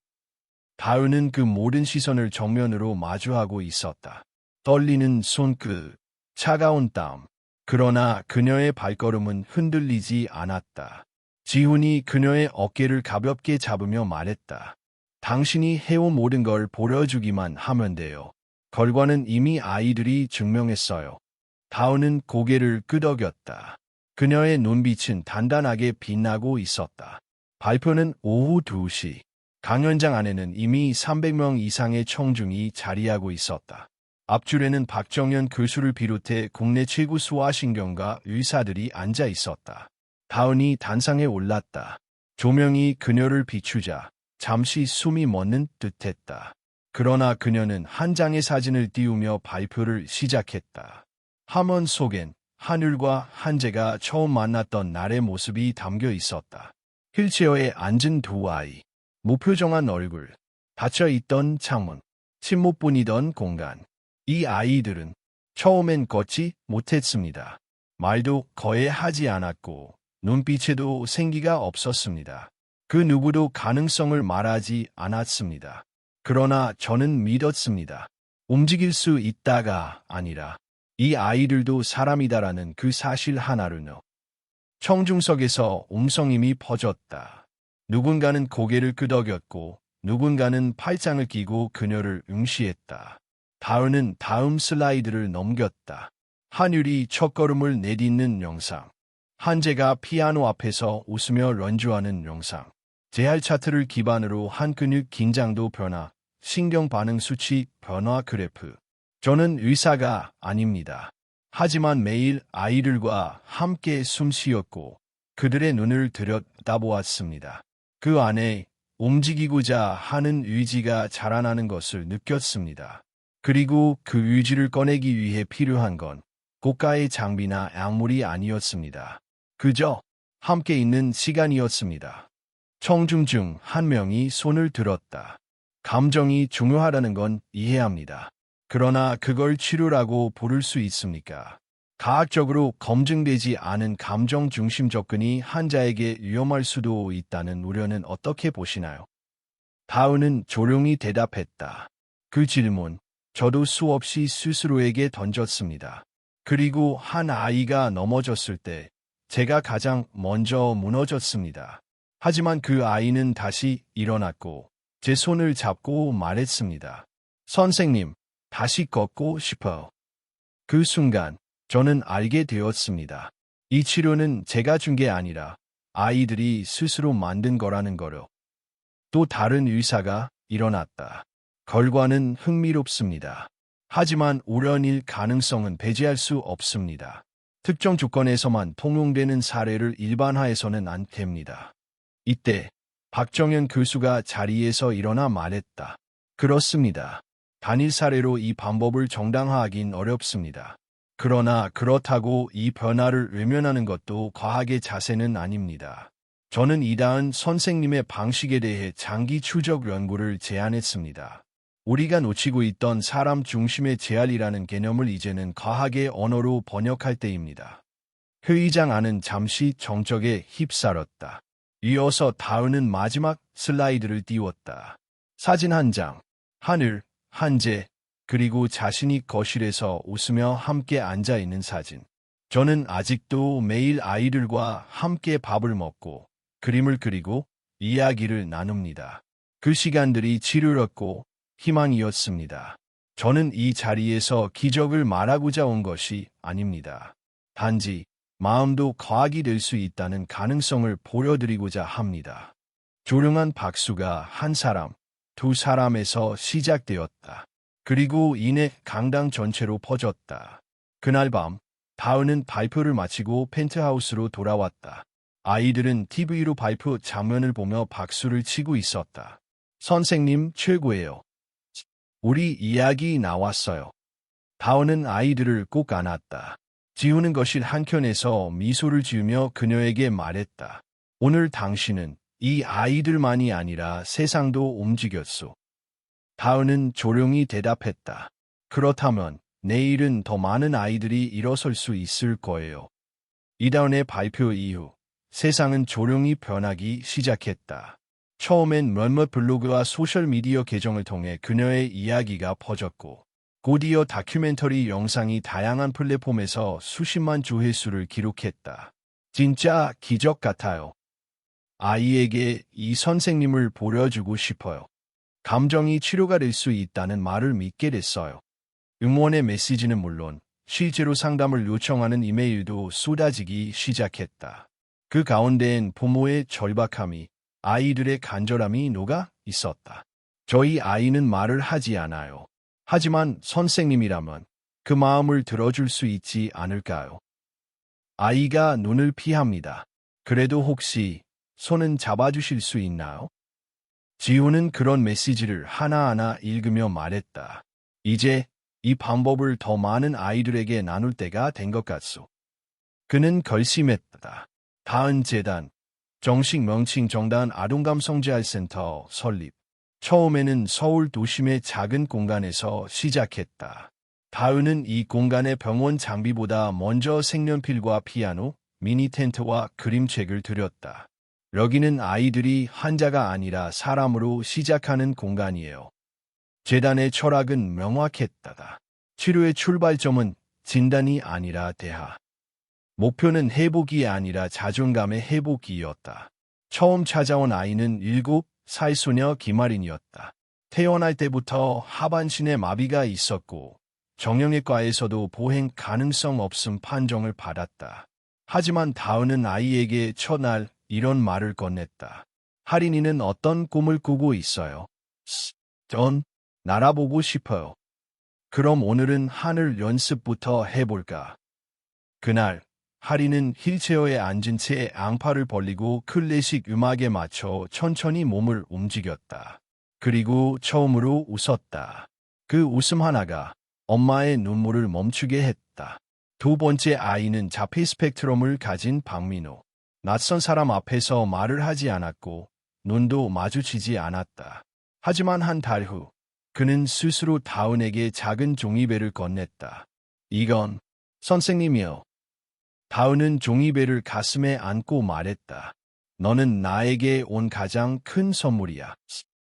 다은은 그 모든 시선을 정면으로 마주하고 있었다. 떨리는 손끝, 차가운 땀. 그러나 그녀의 발걸음은 흔들리지 않았다. 지훈이 그녀의 어깨를 가볍게 잡으며 말했다. 당신이 해온 모든 걸 보여주기만 하면 돼요. 결과는 이미 아이들이 증명했어요. 다은은 고개를 끄덕였다. 그녀의 눈빛은 단단하게 빛나고 있었다. 발표는 오후 2시. 강연장 안에는 이미 300명 이상의 청중이 자리하고 있었다. 앞줄에는 박정현 교수를 비롯해 국내 최고 소아신경과 의사들이 앉아 있었다. 다은이 단상에 올랐다. 조명이 그녀를 비추자 잠시 숨이 멎는 듯했다. 그러나 그녀는 한 장의 사진을 띄우며 발표를 시작했다. 화면 속엔 하늘과 한재가 처음 만났던 날의 모습이 담겨 있었다. 휠체어에 앉은 두 아이, 무표정한 얼굴, 닫혀있던 창문, 침묵뿐이던 공간. 이 아이들은 처음엔 걷지 못했습니다. 말도 거의 하지 않았고 눈빛에도 생기가 없었습니다. 그 누구도 가능성을 말하지 않았습니다. 그러나 저는 믿었습니다. 움직일 수 있다가 아니라 이 아이들도 사람이다라는 그 사실 하나로요. 청중석에서 음성임이 퍼졌다. 누군가는 고개를 끄덕였고 누군가는 팔짱을 끼고 그녀를 응시했다. 다은은 다음 슬라이드를 넘겼다. 한율이 첫걸음을 내딛는 영상. 한재가 피아노 앞에서 웃으며 연주하는 영상. 재활 차트를 기반으로 한 근육 긴장도 변화, 신경 반응 수치 변화 그래프. 저는 의사가 아닙니다. 하지만 매일 아이들과 함께 숨 쉬었고 그들의 눈을 들여다보았습니다. 그 안에 움직이고자 하는 의지가 자라나는 것을 느꼈습니다. 그리고 그 의지를 꺼내기 위해 필요한 건 고가의 장비나 약물이 아니었습니다. 그저 함께 있는 시간이었습니다. 청중 중 한 명이 손을 들었다. 감정이 중요하다는 건 이해합니다. 그러나 그걸 치료라고 부를 수 있습니까? 과학적으로 검증되지 않은 감정 중심 접근이 환자에게 위험할 수도 있다는 우려는 어떻게 보시나요? 다은은 조용히 대답했다. 그 질문, 저도 수없이 스스로에게 던졌습니다. 그리고 한 아이가 넘어졌을 때 제가 가장 먼저 무너졌습니다. 하지만 그 아이는 다시 일어났고 제 손을 잡고 말했습니다. 선생님, 다시 걷고 싶어요. 그 순간 저는 알게 되었습니다. 이 치료는 제가 준 게 아니라 아이들이 스스로 만든 거라는 거요. 또 다른 의사가 일어났다. 결과는 흥미롭습니다. 하지만 우연일 가능성은 배제할 수 없습니다. 특정 조건에서만 통용되는 사례를 일반화해서는 안 됩니다. 이때 박정현 교수가 자리에서 일어나 말했다. 그렇습니다. 단일 사례로 이 방법을 정당화하긴 어렵습니다. 그러나 그렇다고 이 변화를 외면하는 것도 과학의 자세는 아닙니다. 저는 이다은 선생님의 방식에 대해 장기 추적 연구를 제안했습니다. 우리가 놓치고 있던 사람 중심의 재활이라는 개념을 이제는 과학의 언어로 번역할 때입니다. 회의장 안은 잠시 정적에 휩싸였다. 이어서 다은은 마지막 슬라이드를 띄웠다. 사진 한 장, 하늘, 한재, 그리고 자신이 거실에서 웃으며 함께 앉아있는 사진. 저는 아직도 매일 아이들과 함께 밥을 먹고 그림을 그리고 이야기를 나눕니다. 그 시간들이 치료였고 희망이었습니다. 저는 이 자리에서 기적을 말하고자 온 것이 아닙니다. 단지 마음도 과학이 될 수 있다는 가능성을 보여드리고자 합니다. 조용한 박수가 한 사람, 두 사람에서 시작되었다. 그리고 이내 강당 전체로 퍼졌다. 그날 밤, 다은은 발표를 마치고 펜트하우스로 돌아왔다. 아이들은 TV로 발표 장면을 보며 박수를 치고 있었다. 선생님 최고예요. 우리 이야기 나왔어요. 다은은 아이들을 꼭 안았다. 지우는 것이 한켠에서 미소를 지으며 그녀에게 말했다. 오늘 당신은 이 아이들만이 아니라 세상도 움직였소. 다은은 조용히 대답했다. 그렇다면 내일은 더 많은 아이들이 일어설 수 있을 거예요. 이다은의 발표 이후 세상은 조용히 변하기 시작했다. 처음엔 몇몇 블로그와 소셜미디어 계정을 통해 그녀의 이야기가 퍼졌고 곧이어 다큐멘터리 영상이 다양한 플랫폼에서 수십만 조회수를 기록했다. 진짜 기적 같아요. 아이에게 이 선생님을 보여주고 싶어요. 감정이 치료가 될 수 있다는 말을 믿게 됐어요. 응원의 메시지는 물론 실제로 상담을 요청하는 이메일도 쏟아지기 시작했다. 그 가운데엔 부모의 절박함이, 아이들의 간절함이 녹아 있었다. 저희 아이는 말을 하지 않아요. 하지만 선생님이라면 그 마음을 들어줄 수 있지 않을까요? 아이가 눈을 피합니다. 그래도 혹시 손은 잡아주실 수 있나요? 지우는 그런 메시지를 하나하나 읽으며 말했다. 이제 이 방법을 더 많은 아이들에게 나눌 때가 된 것 같소. 그는 결심했다. 다은 재단, 정식 명칭 정다은 아동감성재활센터 설립. 처음에는 서울 도심의 작은 공간에서 시작했다. 다은은 이 공간에 병원 장비보다 먼저 색연필과 피아노, 미니 텐트와 그림책을 들였다. 여기는 아이들이 환자가 아니라 사람으로 시작하는 공간이에요. 재단의 철학은 명확했다. 치료의 출발점은 진단이 아니라 대화. 목표는 회복이 아니라 자존감의 회복이었다. 처음 찾아온 아이는 7살 소녀 김아린이었다. 태어날 때부터 하반신에 마비가 있었고 정형외과에서도 보행 가능성 없음 판정을 받았다. 하지만 다은은 아이에게 첫날 이런 말을 건넸다. 하린이는 어떤 꿈을 꾸고 있어요? 전 날아보고 싶어요. 그럼 오늘은 하늘 연습부터 해볼까? 그날 하린은 휠체어에 앉은 채 앙파를 벌리고 클래식 음악에 맞춰 천천히 몸을 움직였다. 그리고 처음으로 웃었다. 그 웃음 하나가 엄마의 눈물을 멈추게 했다. 두 번째 아이는 자폐 스펙트럼을 가진 박민호. 낯선 사람 앞에서 말을 하지 않았고 눈도 마주치지 않았다. 하지만 한 달 후 그는 스스로 다은에게 작은 종이배를 건넸다. 이건 선생님이요. 다은은 종이배를 가슴에 안고 말했다. 너는 나에게 온 가장 큰 선물이야.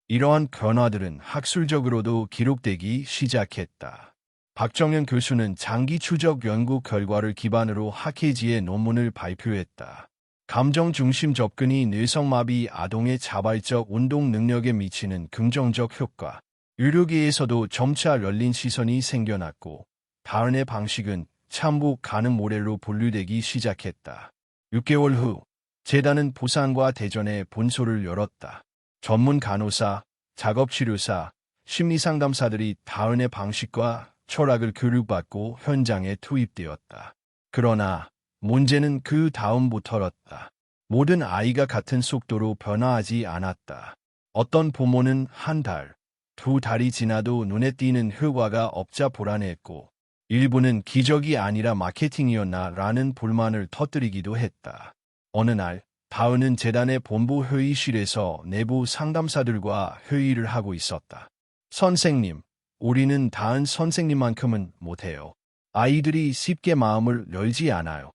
이러한 변화들은 학술적으로도 기록되기 시작했다. 박정현 교수는 장기 추적 연구 결과를 기반으로 학회지에 논문을 발표했다. 감정 중심 접근이 뇌성마비 아동의 자발적 운동 능력에 미치는 긍정적 효과. 의료계에서도 점차 열린 시선이 생겨났고 다은의 방식은 참고 가능 모델로 분류되기 시작했다. 6개월 후 재단은 부산과 대전에 본소를 열었다. 전문 간호사, 작업치료사, 심리상담사들이 다은의 방식과 철학을 교육받고 현장에 투입되었다. 그러나 문제는 그 다음부터였다. 모든 아이가 같은 속도로 변화하지 않았다. 어떤 부모는 한 달, 두 달이 지나도 눈에 띄는 효과가 없자 불안해했고 일부는 기적이 아니라 마케팅이었나라는 불만을 터뜨리기도 했다. 어느 날 다은은 재단의 본부 회의실에서 내부 상담사들과 회의를 하고 있었다. 선생님, 우리는 다은 선생님만큼은 못해요. 아이들이 쉽게 마음을 열지 않아요.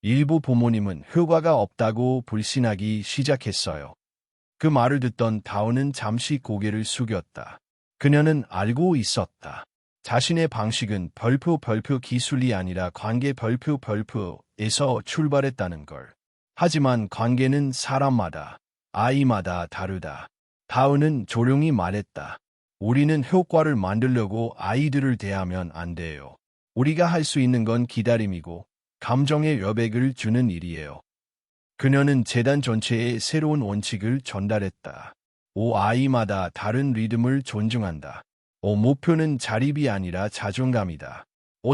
일부 부모님은 효과가 없다고 불신하기 시작했어요. 그 말을 듣던 다은은 잠시 고개를 숙였다. 그녀는 알고 있었다. 자신의 방식은 별표 기술이 아니라 관계 별표에서 출발했다는 걸. 하지만 관계는 사람마다, 아이마다 다르다. 다은은 조용히 말했다. 우리는 효과를 만들려고 아이들을 대하면 안 돼요. 우리가 할 수 있는 건 기다림이고 감정의 여백을 주는 일이에요. 그녀는 재단 전체에 새로운 원칙을 전달했다. 아이마다 다른 리듬을 존중한다. 목표는 자립이 아니라 자존감이다.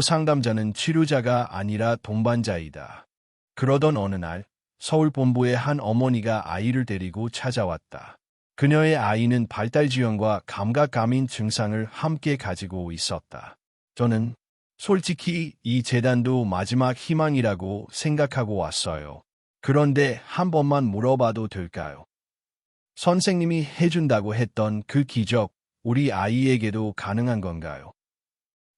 상담자는 치료자가 아니라 동반자이다. 그러던 어느 날 서울 본부의 한 어머니가 아이를 데리고 찾아왔다. 그녀의 아이는 발달지연과 감각감인 증상을 함께 가지고 있었다. 저는 솔직히 이 재단도 마지막 희망이라고 생각하고 왔어요. 그런데 한 번만 물어봐도 될까요? 선생님이 해준다고 했던 그 기적, 우리 아이에게도 가능한 건가요?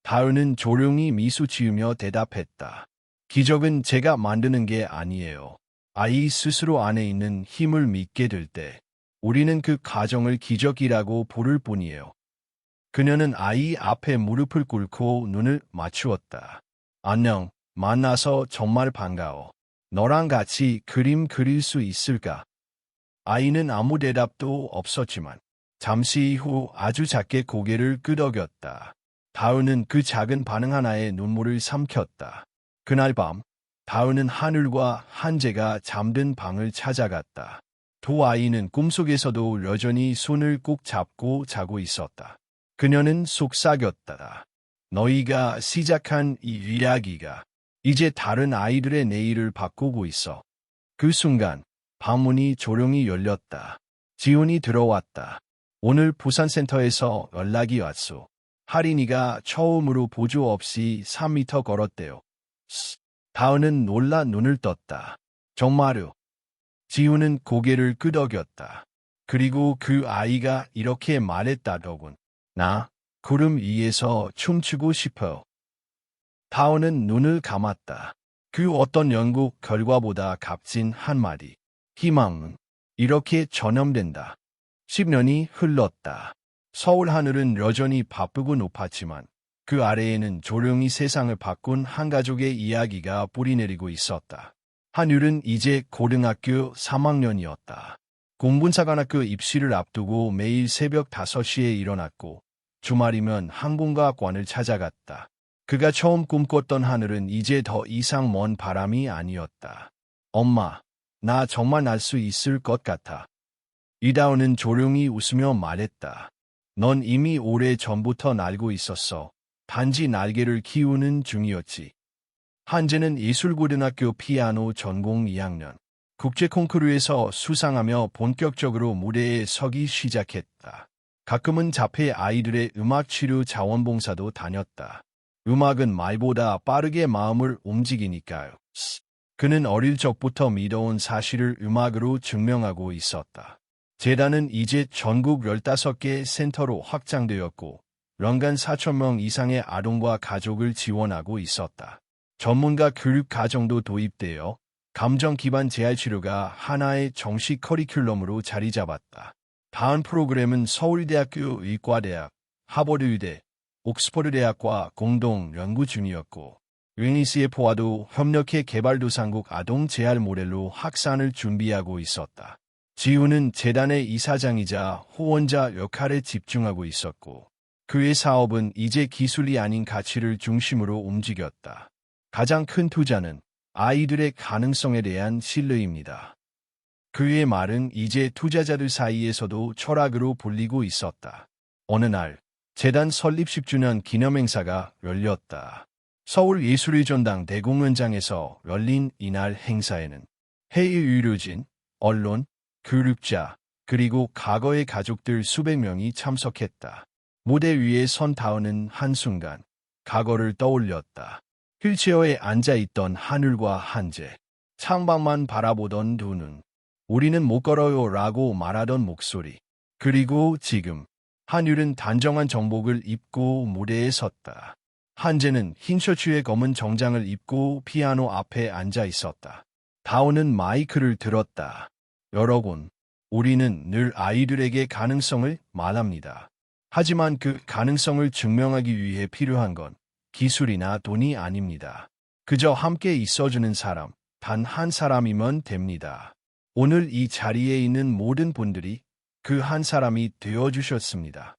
다은은 조용히 미소 지으며 대답했다. 기적은 제가 만드는 게 아니에요. 아이 스스로 안에 있는 힘을 믿게 될 때, 우리는 그 과정을 기적이라고 부를 뿐이에요. 그녀는 아이 앞에 무릎을 꿇고 눈을 맞추었다. 안녕, 만나서 정말 반가워. 너랑 같이 그림 그릴 수 있을까? 아이는 아무 대답도 없었지만 잠시 후 아주 작게 고개를 끄덕였다. 다은은 그 작은 반응 하나에 눈물을 삼켰다. 그날 밤, 다은은 하늘과 한재가 잠든 방을 찾아갔다. 두 아이는 꿈속에서도 여전히 손을 꼭 잡고 자고 있었다. 그녀는 속삭였다. 너희가 시작한 이 이야기가 이제 다른 아이들의 내일을 바꾸고 있어. 그 순간 방문이 조용히 열렸다. 지훈이 들어왔다. 오늘 부산센터에서 연락이 왔소. 할인이가 처음으로 보조 없이 3미터 걸었대요. 다은은 놀라 눈을 떴다. 정말요? 지훈은 고개를 끄덕였다. 그리고 그 아이가 이렇게 말했다더군. 나 구름 위에서 춤추고 싶어요. 다은은 눈을 감았다. 그 어떤 연구 결과보다 값진 한마디. 희망은 이렇게 전염된다. 10년이 흘렀다. 서울 하늘은 여전히 바쁘고 높았지만 그 아래에는 조용히 세상을 바꾼 한 가족의 이야기가 뿌리내리고 있었다. 한율은 이제 고등학교 3학년이었다. 공군사관학교 입시를 앞두고 매일 새벽 5시에 일어났고 주말이면 항공과학관을 찾아갔다. 그가 처음 꿈꿨던 하늘은 이제 더 이상 먼 바람이 아니었다. 엄마, 나 정말 날 수 있을 것 같아. 이다은은 조용히 웃으며 말했다. 넌 이미 오래 전부터 날고 있었어. 단지 날개를 키우는 중이었지. 한재는 예술고등학교 피아노 전공 2학년. 국제 콩쿠르에서 수상하며 본격적으로 무대에 서기 시작했다. 가끔은 자폐 아이들의 음악 치료 자원봉사도 다녔다. 음악은 말보다 빠르게 마음을 움직이니까요. 그는 어릴 적부터 믿어온 사실을 음악으로 증명하고 있었다. 재단은 이제 전국 15개 센터로 확장되었고 연간 4,000명 이상의 아동과 가족을 지원하고 있었다. 전문가 교육 과정도 도입되어 감정 기반 재활 치료가 하나의 정식 커리큘럼으로 자리 잡았다. 다음 프로그램은 서울대학교 의과대학, 하버드의대, 옥스퍼드 대학과 공동 연구 중이었고 유니세프와도 협력해 개발도상국 아동 재활 모델로 확산을 준비하고 있었다. 지훈은 재단의 이사장이자 후원자 역할에 집중하고 있었고 그의 사업은 이제 기술이 아닌 가치를 중심으로 움직였다. 가장 큰 투자는 아이들의 가능성에 대한 신뢰입니다. 그의 말은 이제 투자자들 사이에서도 철학으로 불리고 있었다. 어느 날 재단 설립 10주년 기념행사가 열렸다. 서울예술의전당 대공연장에서 열린 이날 행사에는 해외 의료진, 언론, 교육자, 그리고 과거의 가족들 수백 명이 참석했다. 무대 위에 선 다은은 한순간 과거를 떠올렸다. 휠체어에 앉아있던 하늘과 한재, 창밖만 바라보던 두 눈, 우리는 못 걸어요 라고 말하던 목소리, 그리고 지금 한율은 단정한 정복을 입고 무대에 섰다. 한재는 흰 셔츠에 검은 정장을 입고 피아노 앞에 앉아 있었다. 다운은 마이크를 들었다. 여러분, 우리는 늘 아이들에게 가능성을 말합니다. 하지만 그 가능성을 증명하기 위해 필요한 건 기술이나 돈이 아닙니다. 그저 함께 있어주는 사람, 단 한 사람이면 됩니다. 오늘 이 자리에 있는 모든 분들이 그 한 사람이 되어주셨습니다.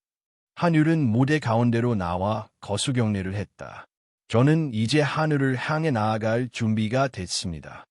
한율은 무대 가운데로 나와 거수경례를 했다. 저는 이제 하늘을 향해 나아갈 준비가 됐습니다.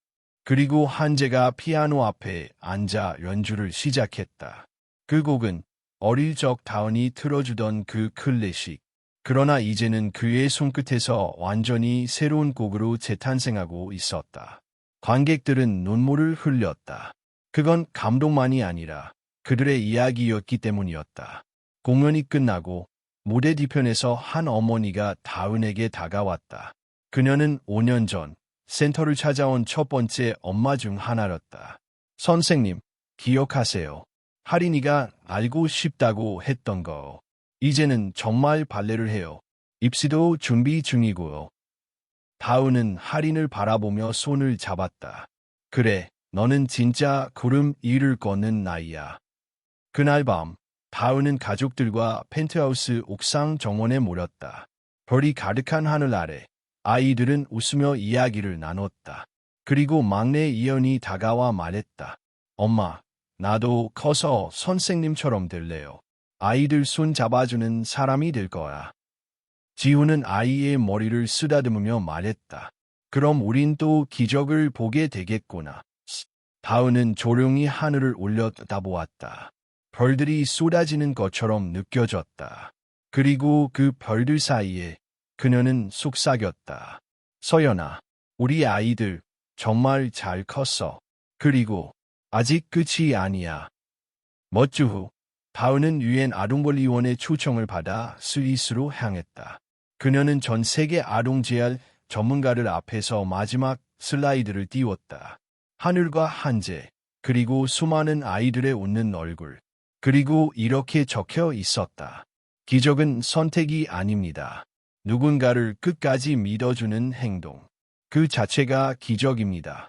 그리고 한재가 피아노 앞에 앉아 연주를 시작했다. 그 곡은 어릴 적 다은이 틀어주던 그 클래식. 그러나 이제는 그의 손끝에서 완전히 새로운 곡으로 재탄생하고 있었다. 관객들은 눈물을 흘렸다. 그건 감동만이 아니라 그들의 이야기였기 때문이었다. 공연이 끝나고 무대 뒤편에서 한 어머니가 다은에게 다가왔다. 그녀는 5년 전 센터를 찾아온 첫 번째 엄마 중 하나였다. 선생님, 기억하세요. 할인이가 알고 싶다고 했던 거. 이제는 정말 발레를 해요. 입시도 준비 중이고요. 다은은 할인을 바라보며 손을 잡았다. 그래, 너는 진짜 구름 위를 걷는 나이야. 그날 밤 다은은 가족들과 펜트하우스 옥상 정원에 모였다. 별이 가득한 하늘 아래 아이들은 웃으며 이야기를 나눴다. 그리고 막내 이연이 다가와 말했다. 엄마, 나도 커서 선생님처럼 될래요. 아이들 손 잡아주는 사람이 될 거야. 지우는 아이의 머리를 쓰다듬으며 말했다. 그럼 우린 또 기적을 보게 되겠구나. 다은은 조용히 하늘을 올려다보았다. 별들이 쏟아지는 것처럼 느껴졌다. 그리고 그 별들 사이에 그녀는 속삭였다. 서연아, 우리 아이들 정말 잘 컸어. 그리고 아직 끝이 아니야. 몇 주 후, 다은은 유엔 아동권리원의 초청을 받아 스위스로 향했다. 그녀는 전 세계 아동 재활 전문가들 앞에서 마지막 슬라이드를 띄웠다. 하늘과 한재, 그리고 수많은 아이들의 웃는 얼굴. 그리고 이렇게 적혀 있었다. 기적은 선택이 아닙니다. 누군가를 끝까지 믿어주는 행동. 그 자체가 기적입니다.